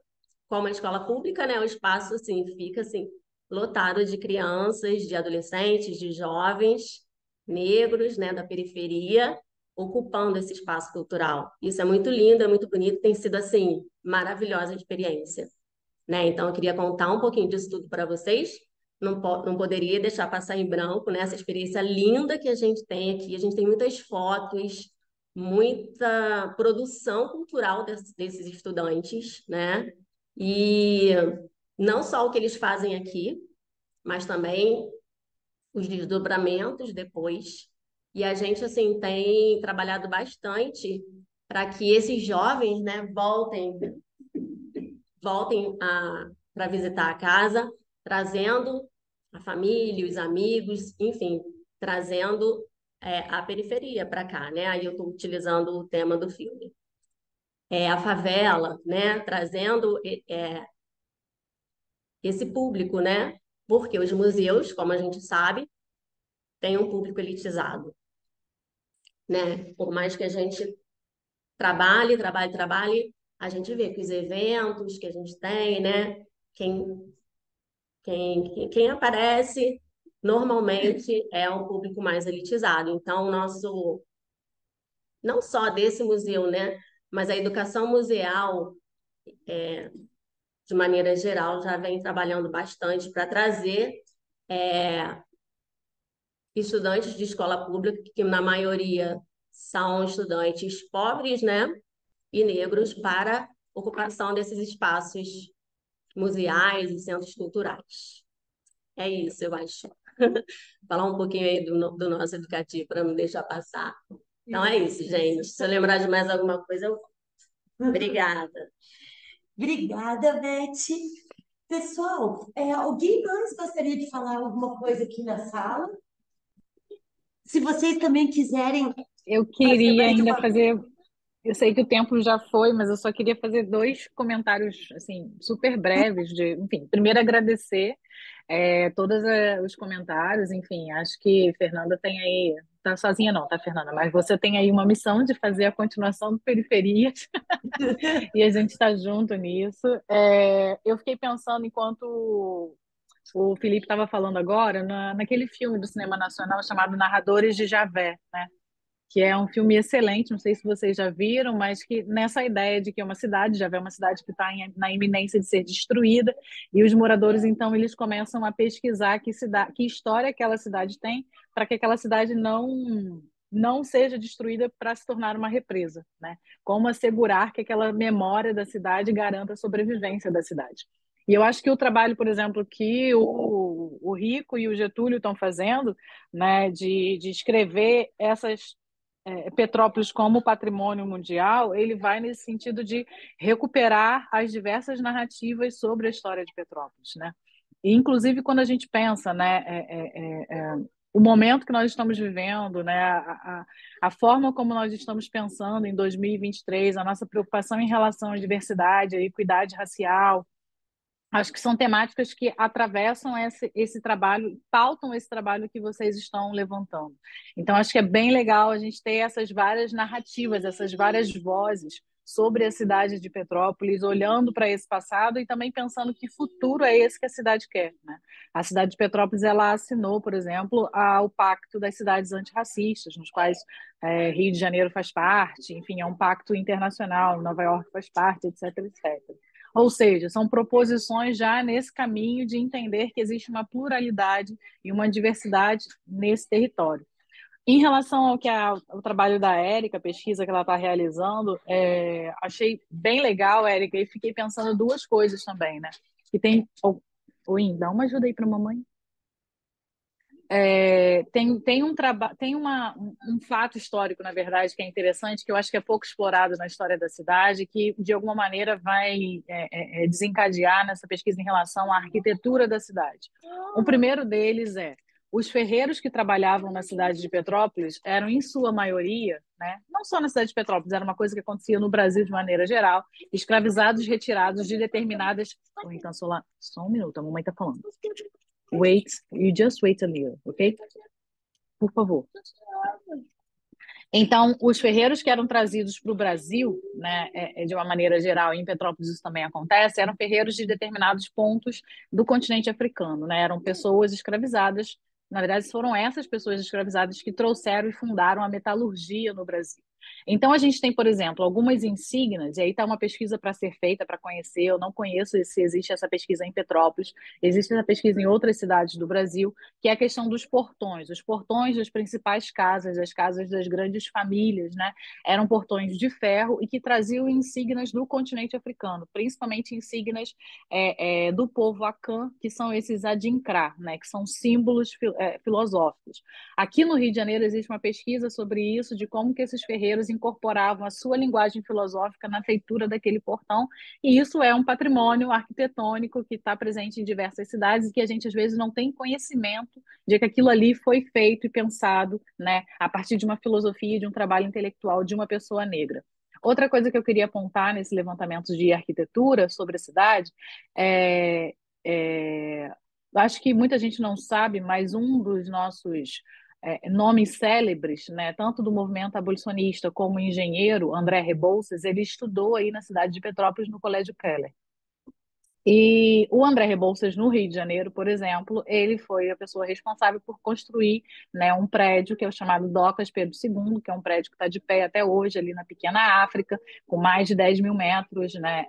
como a escola pública, né, o espaço assim fica assim lotado de crianças, de adolescentes, de jovens negros, né, da periferia, ocupando esse espaço cultural. Isso é muito lindo, é muito bonito, tem sido assim maravilhosa a experiência, né? Então, eu queria contar um pouquinho disso tudo para vocês. Não poderia deixar passar em branco, né, essa experiência linda que a gente tem aqui. A gente tem muitas fotos, muita produção cultural desses estudantes, né? E não só o que eles fazem aqui, mas também os desdobramentos depois. E a gente, assim, tem trabalhado bastante para que esses jovens, né, voltem para visitar a casa, trazendo a família, os amigos, enfim, trazendo a periferia para cá, né? Aí eu estou utilizando o tema do filme. A favela, né? Trazendo esse público, né? Porque os museus, como a gente sabe, tem um público elitizado, né? Por mais que a gente trabalhe, a gente vê que os eventos que a gente tem, né? Quem aparece normalmente é um público mais elitizado. Então, não só desse museu, né? Mas a educação museal, de maneira geral, já vem trabalhando bastante para trazer é, estudantes de escola pública, que na maioria são estudantes pobres, né? E negros, para ocupação desses espaços museais e centros culturais. É isso, eu acho. Falar um pouquinho aí do nosso educativo, para não deixar passar. Então é isso, gente. Se eu lembrar de mais alguma coisa, eu... Obrigada. Obrigada, Beth. Pessoal, alguém mais gostaria de falar alguma coisa aqui na sala? Se vocês também quiserem Eu fazer queria mais ainda uma... fazer. Eu sei que o tempo já foi, mas eu só queria fazer dois comentários assim super breves enfim, primeiro agradecer todos os comentários, enfim, acho que Fernanda tem aí, tá sozinha não, tá, Fernanda? Mas você tem aí uma missão de fazer a continuação do Periferias e a gente está junto nisso. Eu fiquei pensando enquanto o Felipe estava falando agora naquele filme do cinema nacional chamado Narradores de Javé, né? Que é um filme excelente, não sei se vocês já viram, mas que nessa ideia de que é uma cidade, já é uma cidade que está na iminência de ser destruída, e os moradores, então, eles começam a pesquisar que história aquela cidade tem, para que aquela cidade não seja destruída para se tornar uma represa, né? Como assegurar que aquela memória da cidade garanta a sobrevivência da cidade. E eu acho que o trabalho, por exemplo, que o Rico e o Getúlio estão fazendo, né, de escrever essas Petrópolis como patrimônio mundial, ele vai nesse sentido de recuperar as diversas narrativas sobre a história de Petrópolis, né? E, inclusive, quando a gente pensa, né, o momento que nós estamos vivendo, né, a forma como nós estamos pensando em 2023, a nossa preocupação em relação à diversidade, à equidade racial, acho que são temáticas que atravessam esse trabalho, pautam esse trabalho que vocês estão levantando. Então, acho que é bem legal a gente ter essas várias narrativas, essas várias vozes sobre a cidade de Petrópolis, olhando para esse passado e também pensando que futuro é esse que a cidade quer, né? A cidade de Petrópolis, ela assinou, por exemplo, o Pacto das Cidades Antirracistas, nos quais Rio de Janeiro faz parte, enfim, é um pacto internacional, Nova York faz parte, etc, etc. Ou seja, são proposições já nesse caminho de entender que existe uma pluralidade e uma diversidade nesse território. Em relação ao trabalho da Érica, a pesquisa que ela está realizando, achei bem legal, Érica, e fiquei pensando duas coisas também, né? Que tem... Oi, dá uma ajuda aí para a mamãe. Tem um fato histórico, na verdade, que é interessante, que eu acho que é pouco explorado na história da cidade, que de alguma maneira vai desencadear nessa pesquisa em relação à arquitetura da cidade. O primeiro deles os ferreiros que trabalhavam na cidade de Petrópolis eram, em sua maioria, né, não só na cidade de Petrópolis, era uma coisa que acontecia no Brasil de maneira geral, escravizados retirados de determinadas... Então, só um minuto, a mamãe está falando. You just wait a little, ok? Por favor. Então, os ferreiros que eram trazidos para o Brasil, né, de uma maneira geral, e em Petrópolis isso também acontece, eram ferreiros de determinados pontos do continente africano, né? Eram pessoas escravizadas. Na verdade, foram essas pessoas escravizadas que trouxeram e fundaram a metalurgia no Brasil. Então, a gente tem, por exemplo, algumas insígnias, e aí está uma pesquisa para ser feita, para conhecer. Eu não conheço se existe essa pesquisa em Petrópolis, existe essa pesquisa em outras cidades do Brasil, que é a questão dos portões. Os portões das principais casas, as casas das grandes famílias, né, eram portões de ferro e que traziam insígnias do continente africano, principalmente insígnias do povo Akan, que são esses adinkra, né, que são símbolos filosóficos. Aqui no Rio de Janeiro existe uma pesquisa sobre isso, de como que esses ferreiros incorporavam a sua linguagem filosófica na feitura daquele portão, e isso é um patrimônio arquitetônico que está presente em diversas cidades e que a gente às vezes não tem conhecimento de que aquilo ali foi feito e pensado, né, a partir de uma filosofia, de um trabalho intelectual de uma pessoa negra. Outra coisa que eu queria apontar nesse levantamento de arquitetura sobre a cidade acho que muita gente não sabe, mas um dos nossos nomes célebres, né, tanto do movimento abolicionista como o engenheiro André Rebouças, ele estudou aí na cidade de Petrópolis, no Colégio Keller. E o André Rebouças, no Rio de Janeiro, por exemplo, ele foi a pessoa responsável por construir, né, um prédio que é o chamado Docas Pedro II, que é um prédio que está de pé até hoje ali na pequena África, com mais de 10 mil metros, né,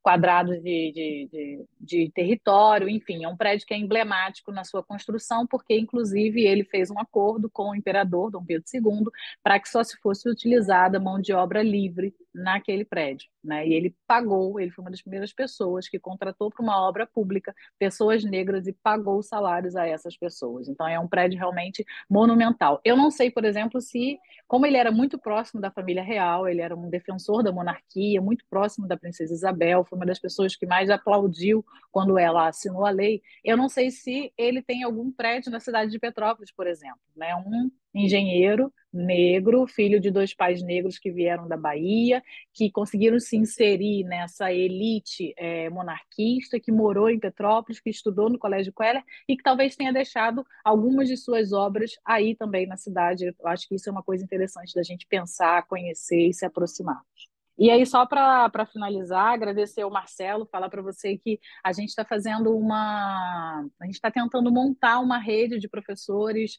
quadrados de território, enfim, é um prédio que é emblemático na sua construção, porque, inclusive, ele fez um acordo com o imperador Dom Pedro II para que só se fosse utilizada mão de obra livre naquele prédio, né? E ele pagou, ele foi uma das primeiras pessoas que contratou para uma obra pública pessoas negras e pagou salários a essas pessoas. Então, é um prédio realmente monumental. Eu não sei, por exemplo, se, como ele era muito próximo da família real, ele era um defensor da monarquia, muito próximo da princesa Isabel, foi uma das pessoas que mais aplaudiu quando ela assinou a lei. Eu não sei se ele tem algum prédio na cidade de Petrópolis, por exemplo, né? Um engenheiro negro, filho de 2 pais negros que vieram da Bahia, que conseguiram se inserir nessa elite monarquista, que morou em Petrópolis, que estudou no Colégio Keller e que talvez tenha deixado algumas de suas obras aí também na cidade. Eu acho que isso é uma coisa interessante da gente pensar, conhecer e se aproximar. E aí, só para finalizar, agradecer ao Marcelo, falar para você que a gente está fazendo a gente está tentando montar uma rede de professores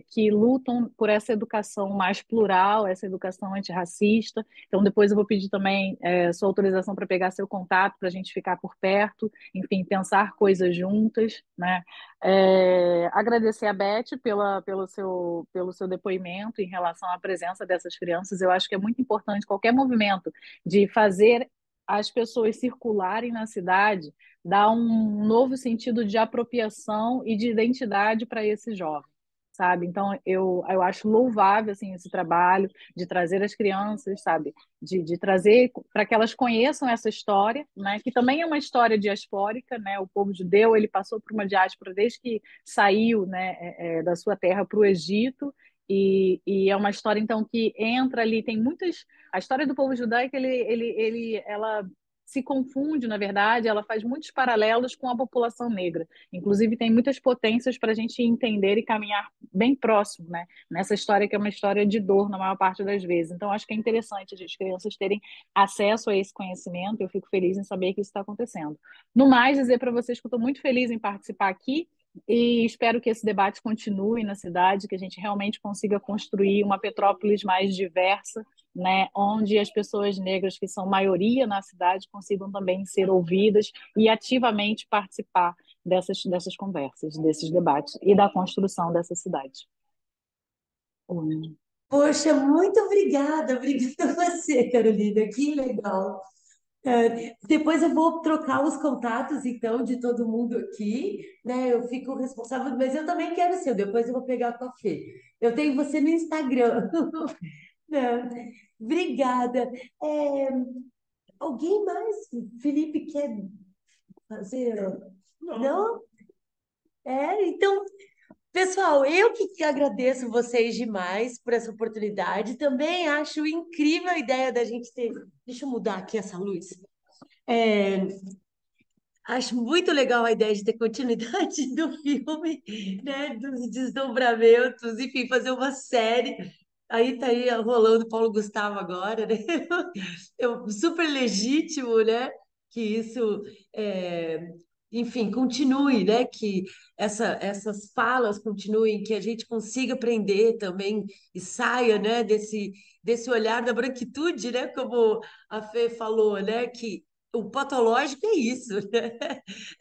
que lutam por essa educação mais plural, essa educação antirracista. Então, depois eu vou pedir também sua autorização para pegar seu contato, para a gente ficar por perto, enfim, pensar coisas juntas, né? Agradecer a Beth pelo seu depoimento em relação à presença dessas crianças. Eu acho que é muito importante qualquer movimento de fazer as pessoas circularem na cidade, dar um novo sentido de apropriação e de identidade para esses jovens, sabe? Então, eu acho louvável assim, esse trabalho de trazer as crianças, sabe? De trazer para que elas conheçam essa história, né? Que também é uma história diaspórica, né? O povo judeu ele passou por uma diáspora desde que saiu, né, da sua terra para o Egito. E é uma história então que entra ali, tem muitas. A história do povo judaico ela se confunde, na verdade, ela faz muitos paralelos com a população negra. Inclusive, tem muitas potências para a gente entender e caminhar bem próximo, né? Nessa história que é uma história de dor na maior parte das vezes. Então, acho que é interessante as crianças terem acesso a esse conhecimento. Eu fico feliz em saber que isso está acontecendo. No mais, dizer para vocês que eu estou muito feliz em participar aqui e espero que esse debate continue na cidade, que a gente realmente consiga construir uma Petrópolis mais diversa, né, onde as pessoas negras, que são maioria na cidade, consigam também ser ouvidas e ativamente participar dessas conversas, desses debates e da construção dessa cidade. Poxa, muito obrigada, obrigada a você, Carolina, que legal. Depois eu vou trocar os contatos, então, de todo mundo aqui, né? Eu fico responsável, mas eu também quero o seu, depois eu vou pegar com a Fê. Eu tenho você no Instagram. Né? Obrigada. É, alguém mais? Felipe quer fazer? Não? Então, pessoal, eu que agradeço vocês demais por essa oportunidade. Também acho incrível a ideia da gente ter. Deixa eu mudar aqui essa luz. É, acho muito legal a ideia de ter continuidade do filme, né? Dos desdobramentos, enfim, fazer uma série. Aí tá aí rolando Paulo Gustavo agora, né? Super legítimo, né? Que isso, é, enfim, continue, né? Que essas falas continuem, que a gente consiga aprender também e saia, né? Desse olhar da branquitude, né? Como a Fê falou, né? Que o patológico é isso, né?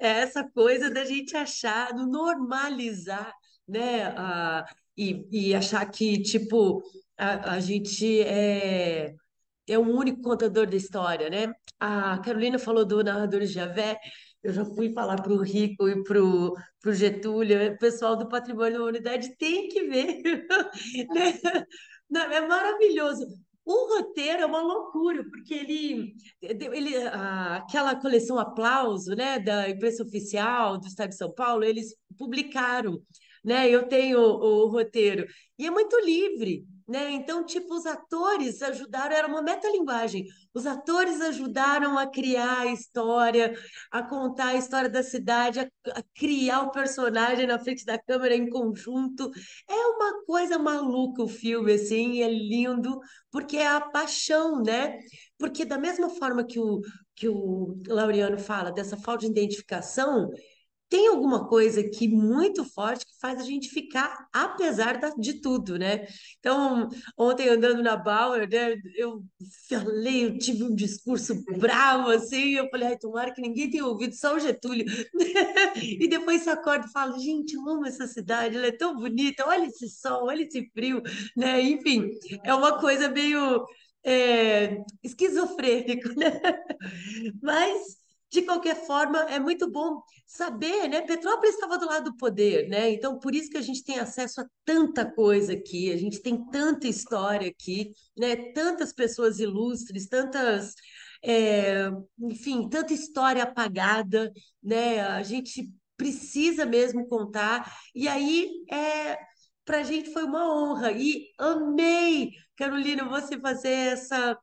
É essa coisa da gente achar, do normalizar, né? E achar que, tipo, a gente é um único contador da história, né? A Carolina falou do narrador de Javé, eu já fui falar para o Rico e para o Getúlio, o pessoal do Patrimônio da Humanidade tem que ver, né? Não, é maravilhoso. O roteiro é uma loucura, porque aquela coleção Aplauso, né, da imprensa oficial do Estado de São Paulo, eles publicaram, né? Eu tenho o roteiro e é muito livre. né? Então, tipo, os atores ajudaram, era uma metalinguagem. Os atores ajudaram a criar a história, a contar a história da cidade, a criar o personagem na frente da câmera em conjunto. É uma coisa maluca o filme, assim, e é lindo, porque é a paixão, né? Porque da mesma forma que o Laureano fala dessa falta de identificação, tem alguma coisa aqui muito forte que faz a gente ficar, apesar de tudo, né? Então, ontem andando na Bauer, né, eu falei, eu tive um discurso bravo, assim, eu falei, ai, tomara que ninguém tenha ouvido, só o Getúlio. E depois você acorda e fala, gente, eu amo essa cidade, ela é tão bonita, olha esse sol, olha esse frio, né? Enfim, é uma coisa meio esquizofrênico, né? Mas, de qualquer forma, é muito bom saber, né? Petrópolis estava do lado do poder, né? Então, por isso que a gente tem acesso a tanta coisa aqui, a gente tem tanta história aqui, né? Tantas pessoas ilustres, é, enfim, tanta história apagada, né? A gente precisa mesmo contar. E aí, para a gente foi uma honra. E amei, Carolina, você fazer essa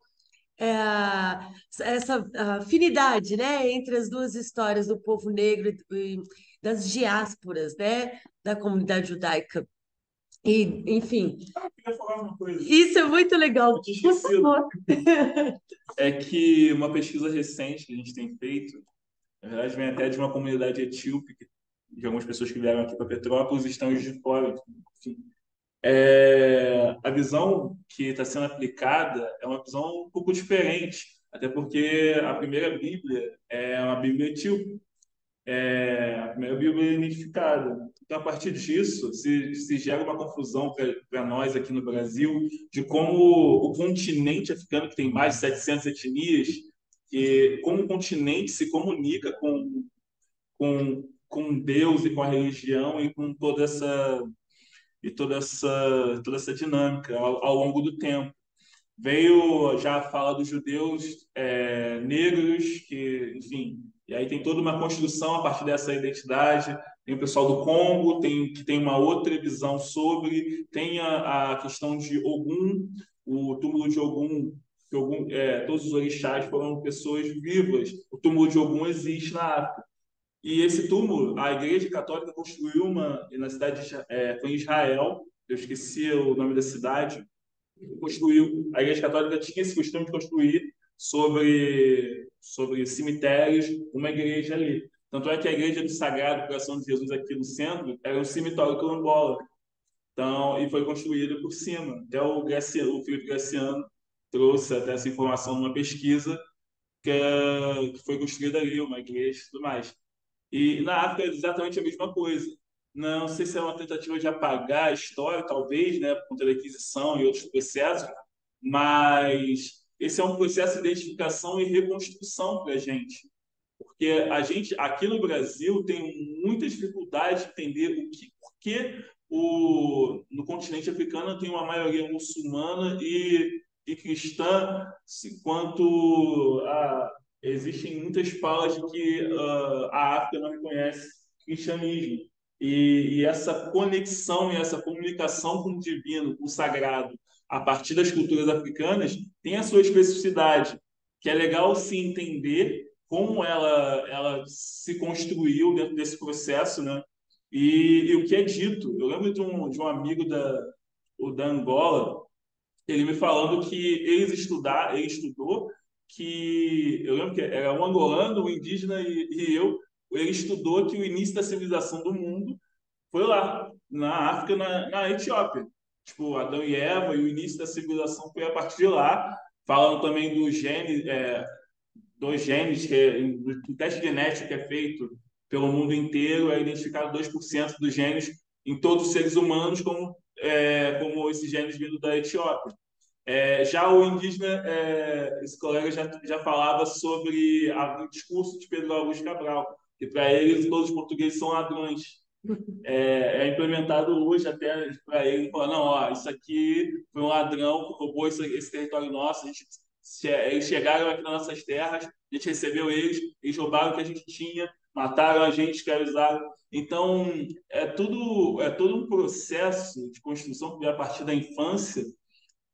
afinidade, né, entre as duas histórias do povo negro e das diásporas, né, da comunidade judaica. E, enfim, Eu queria falar uma coisa. isso é muito legal. Eu tinha Por esquecido. favor. É que uma pesquisa recente que a gente tem feito, na verdade, vem até de uma comunidade etíope, de algumas pessoas que vieram aqui para Petrópolis e estão de fora. Enfim. A visão que está sendo aplicada é uma visão um pouco diferente, até porque a primeira Bíblia é uma Bíblia etíope, a primeira Bíblia identificada. Então, a partir disso, se gera uma confusão para nós aqui no Brasil de como o continente africano, que tem mais de 700 etnias, que como o continente se comunica com Deus e com a religião e com toda essa dinâmica ao longo do tempo. Veio já a fala dos judeus negros, que, enfim, e aí tem toda uma construção a partir dessa identidade. Tem o pessoal do Congo, que tem uma outra visão sobre, tem a questão de Ogum, o túmulo de Ogum, que Ogum, todos os orixás foram pessoas vivas. O túmulo de Ogum existe na África. E esse túmulo, a Igreja Católica construiu uma na cidade foi em Israel. Eu esqueci o nome da cidade. Construiu. A Igreja Católica tinha esse costume de construir sobre cemitérios uma igreja ali. Tanto é que a Igreja do Sagrado Coração de Jesus aqui no centro era um cemitério quilombola. Então, e foi construído por cima. Até o Felipe Graciano trouxe até essa informação numa pesquisa que foi construída ali, uma igreja e tudo mais. E na África é exatamente a mesma coisa. Não sei se é uma tentativa de apagar a história, talvez, né, por conta da aquisição e outros processos, mas esse é um processo de identificação e reconstrução para a gente. Porque a gente, aqui no Brasil, tem muita dificuldade de entender por que no continente africano tem uma maioria muçulmana e cristã, quanto existem muitas falas de que a África não reconhece o cristianismo. E essa conexão e essa comunicação com o divino, com o sagrado, a partir das culturas africanas, tem a sua especificidade, que é legal se entender como ela se construiu dentro desse processo, né? E o que é dito. Eu lembro de um amigo da Angola, ele me falando que ele estudou que eu lembro que era um angolano, um indígena e eu. Ele estudou que o início da civilização do mundo foi lá, na África, na Etiópia. Tipo, Adão e Eva, e o início da civilização foi a partir de lá. Falando também dos genes, do teste genético que é feito pelo mundo inteiro, é identificado 2% dos genes em todos os seres humanos como esses genes vindo da Etiópia. Já o indígena, esse colega já falava sobre o discurso de Pedro Augusto Cabral, que para eles todos os portugueses são ladrões. Implementado hoje até para ele, falar, não, ó, isso aqui foi um ladrão que roubou esse território nosso, eles chegaram aqui nas nossas terras, a gente recebeu eles roubaram o que a gente tinha, mataram a gente, escravizaram. Então, é todo um processo de construção que vem a partir da infância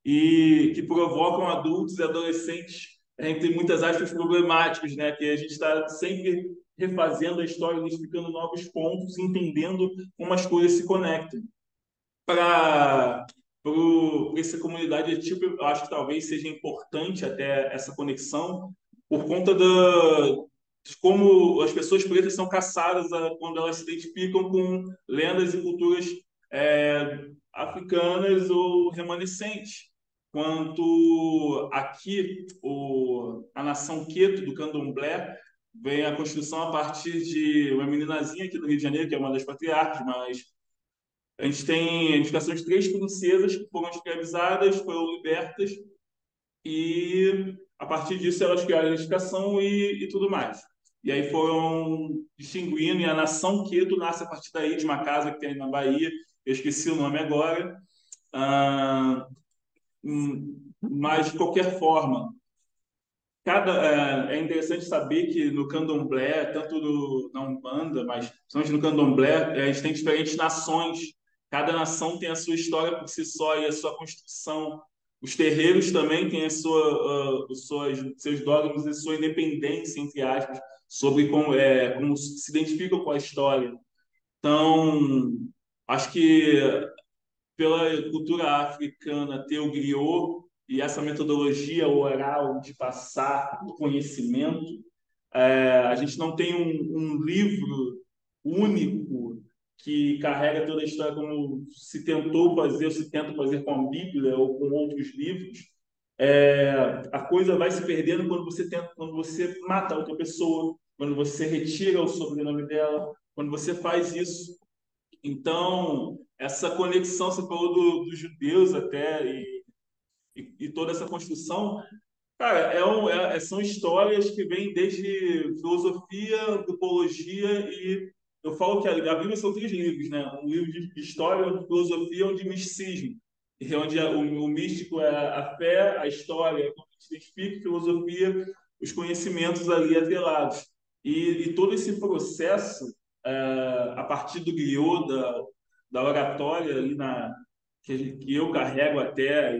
e que provocam adultos e adolescentes, entre muitas aspas, problemáticos, né? Que a gente está sempre refazendo a história, identificando novos pontos, entendendo como as coisas se conectam. Para essa comunidade etíope, eu acho que talvez seja importante até essa conexão por conta de como as pessoas pretas são caçadas quando elas se identificam com lendas e culturas africanas ou remanescentes. Quanto aqui, a nação Queto, do Candomblé, vem a construção a partir de uma meninazinha aqui do Rio de Janeiro, que é uma das patriarcas, mas a gente tem a identificação de 3 princesas que foram escravizadas, foram libertas, e a partir disso elas criaram a identificação e tudo mais. E aí foram distinguindo, e a nação Queto nasce a partir daí, de uma casa que tem na Bahia, eu esqueci o nome agora, ah, mas de qualquer forma, é interessante saber que no Candomblé, tanto na Umbanda, mas principalmente no Candomblé, a gente tem diferentes nações. Cada nação tem a sua história por si só e a sua construção. Os terreiros também têm seus dogmas e sua independência, entre aspas, sobre como se identificam com a história. Então, acho que pela cultura africana ter o griot e essa metodologia oral de passar o conhecimento, a gente não tem um livro único que carrega toda a história como se tentou fazer ou se tenta fazer com a Bíblia ou com outros livros. A coisa vai se perdendo quando você mata outra pessoa, quando você retira o sobrenome dela, quando você faz isso. Então, essa conexão, você falou dos judeus até, e toda essa construção, cara, são histórias que vêm desde filosofia, antropologia, e eu falo que a Bíblia são 3 livros, né? Um livro de história, um de filosofia, um de misticismo, e onde o místico é a fé, a história, como a gente identifica, filosofia, os conhecimentos ali atrelados. E todo esse processo, a partir do griot, da oratória ali que eu carrego até,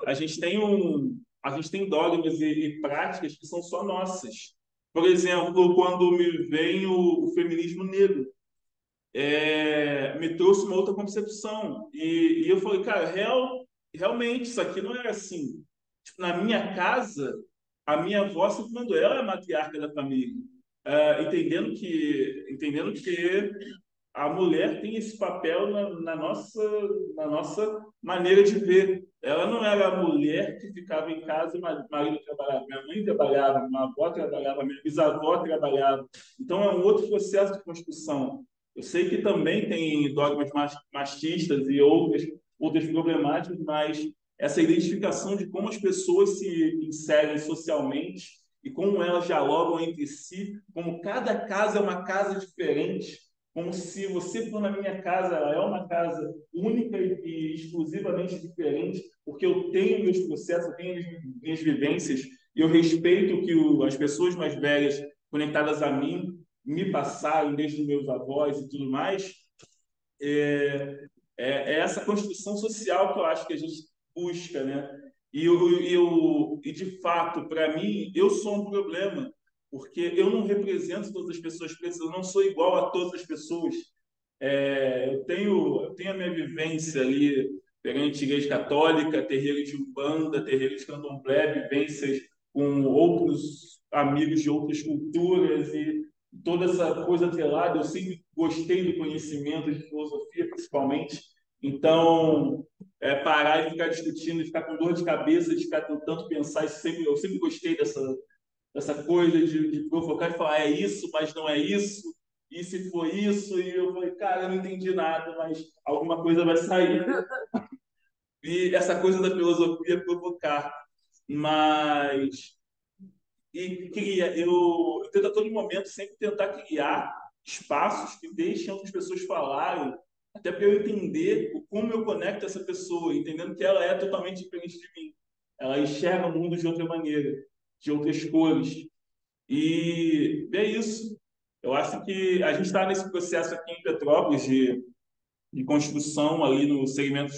a gente tem dogmas e práticas que são só nossas. Por exemplo, quando me vem o feminismo negro, me trouxe uma outra concepção. E eu falei, cara, realmente, isso aqui não era assim. Tipo, na minha casa, a minha avó sempre mandou, ela é a matriarca da família. Entendendo que a mulher tem esse papel na nossa maneira de ver. Ela não era a mulher que ficava em casa e o marido trabalhava. Minha mãe trabalhava, minha avó trabalhava, minha bisavó trabalhava. Então, é um outro processo de construção. Eu sei que também tem dogmas machistas e outras problemáticas, mas essa identificação de como as pessoas se inserem socialmente e como elas dialogam entre si, como cada casa é uma casa diferente, como se você for na minha casa, ela é uma casa única e exclusivamente diferente, porque eu tenho meus processos, eu tenho minhas vivências, e eu respeito o que as pessoas mais velhas, conectadas a mim, me passaram, desde os meus avós e tudo mais. É essa construção social que eu acho que a gente busca, né? E de fato, para mim, eu sou um problema, porque eu não represento todas as pessoas pretas, eu não sou igual a todas as pessoas. Eu tenho a minha vivência ali perante a Igreja Católica, terreiro de Umbanda, terreiro de Candomblé, vivências com outros amigos de outras culturas e toda essa coisa atrelada. Eu sempre gostei do conhecimento de filosofia, principalmente. Então, parar e ficar discutindo, e ficar com dor de cabeça, de ficar tentando pensar, eu sempre gostei dessa coisa de provocar e falar, é isso, mas não é isso, e se for isso, e eu falei, cara, eu não entendi nada, mas alguma coisa vai sair. E essa coisa da filosofia provocar. Mas eu tento a todo momento sempre tentar criar espaços que deixem outras pessoas falarem, até para eu entender como eu conecto essa pessoa, entendendo que ela é totalmente diferente de mim. Ela enxerga o mundo de outra maneira, de outras cores. E é isso. Eu acho que a gente está nesse processo aqui em Petrópolis de construção ali no segmento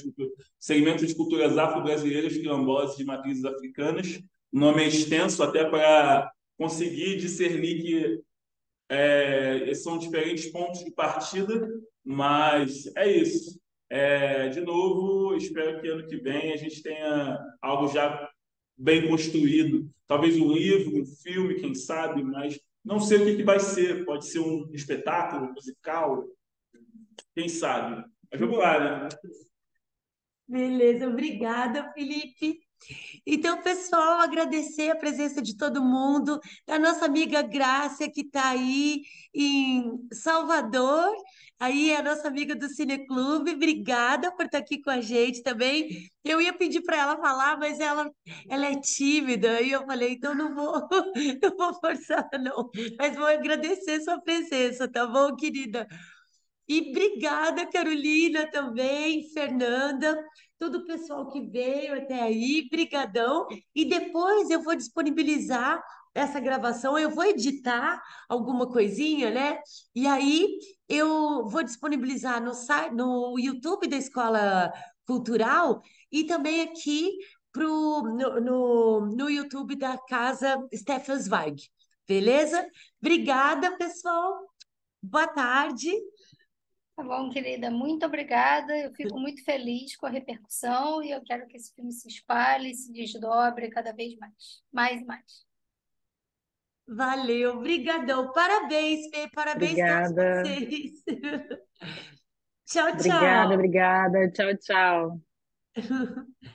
de culturas afro-brasileiras, quilombolas de matrizes africanas. O nome é extenso até para conseguir discernir que são diferentes pontos de partida, mas é isso. De novo, espero que ano que vem a gente tenha algo já bem construído. Talvez um livro, um filme, quem sabe, mas não sei o que vai ser. Pode ser um espetáculo musical, quem sabe. Mas vamos lá, né? Beleza, obrigada, Felipe. Então, pessoal, agradecer a presença de todo mundo, da nossa amiga Grácia, que está aí em Salvador, aí é a nossa amiga do Cineclube. Obrigada por estar aqui com a gente também. Eu ia pedir para ela falar, mas ela é tímida, e eu falei, então não vou, não vou forçar, não. Mas vou agradecer sua presença, tá bom, querida? E obrigada, Carolina, também, Fernanda, todo o pessoal que veio até aí, brigadão. E depois eu vou disponibilizar essa gravação, eu vou editar alguma coisinha, né? E aí eu vou disponibilizar no site, no YouTube da Escola Cultural e também aqui no YouTube da Casa Stefan Zweig. Beleza? Obrigada, pessoal. Boa tarde. Tá bom, querida, muito obrigada. Eu fico muito feliz com a repercussão e eu quero que esse filme se espalhe, se desdobre cada vez mais, mais e mais. Valeu, brigadão. Parabéns, Fê, parabéns a todos Obrigada, vocês. Tchau, obrigada, tchau. obrigada. Tchau, tchau.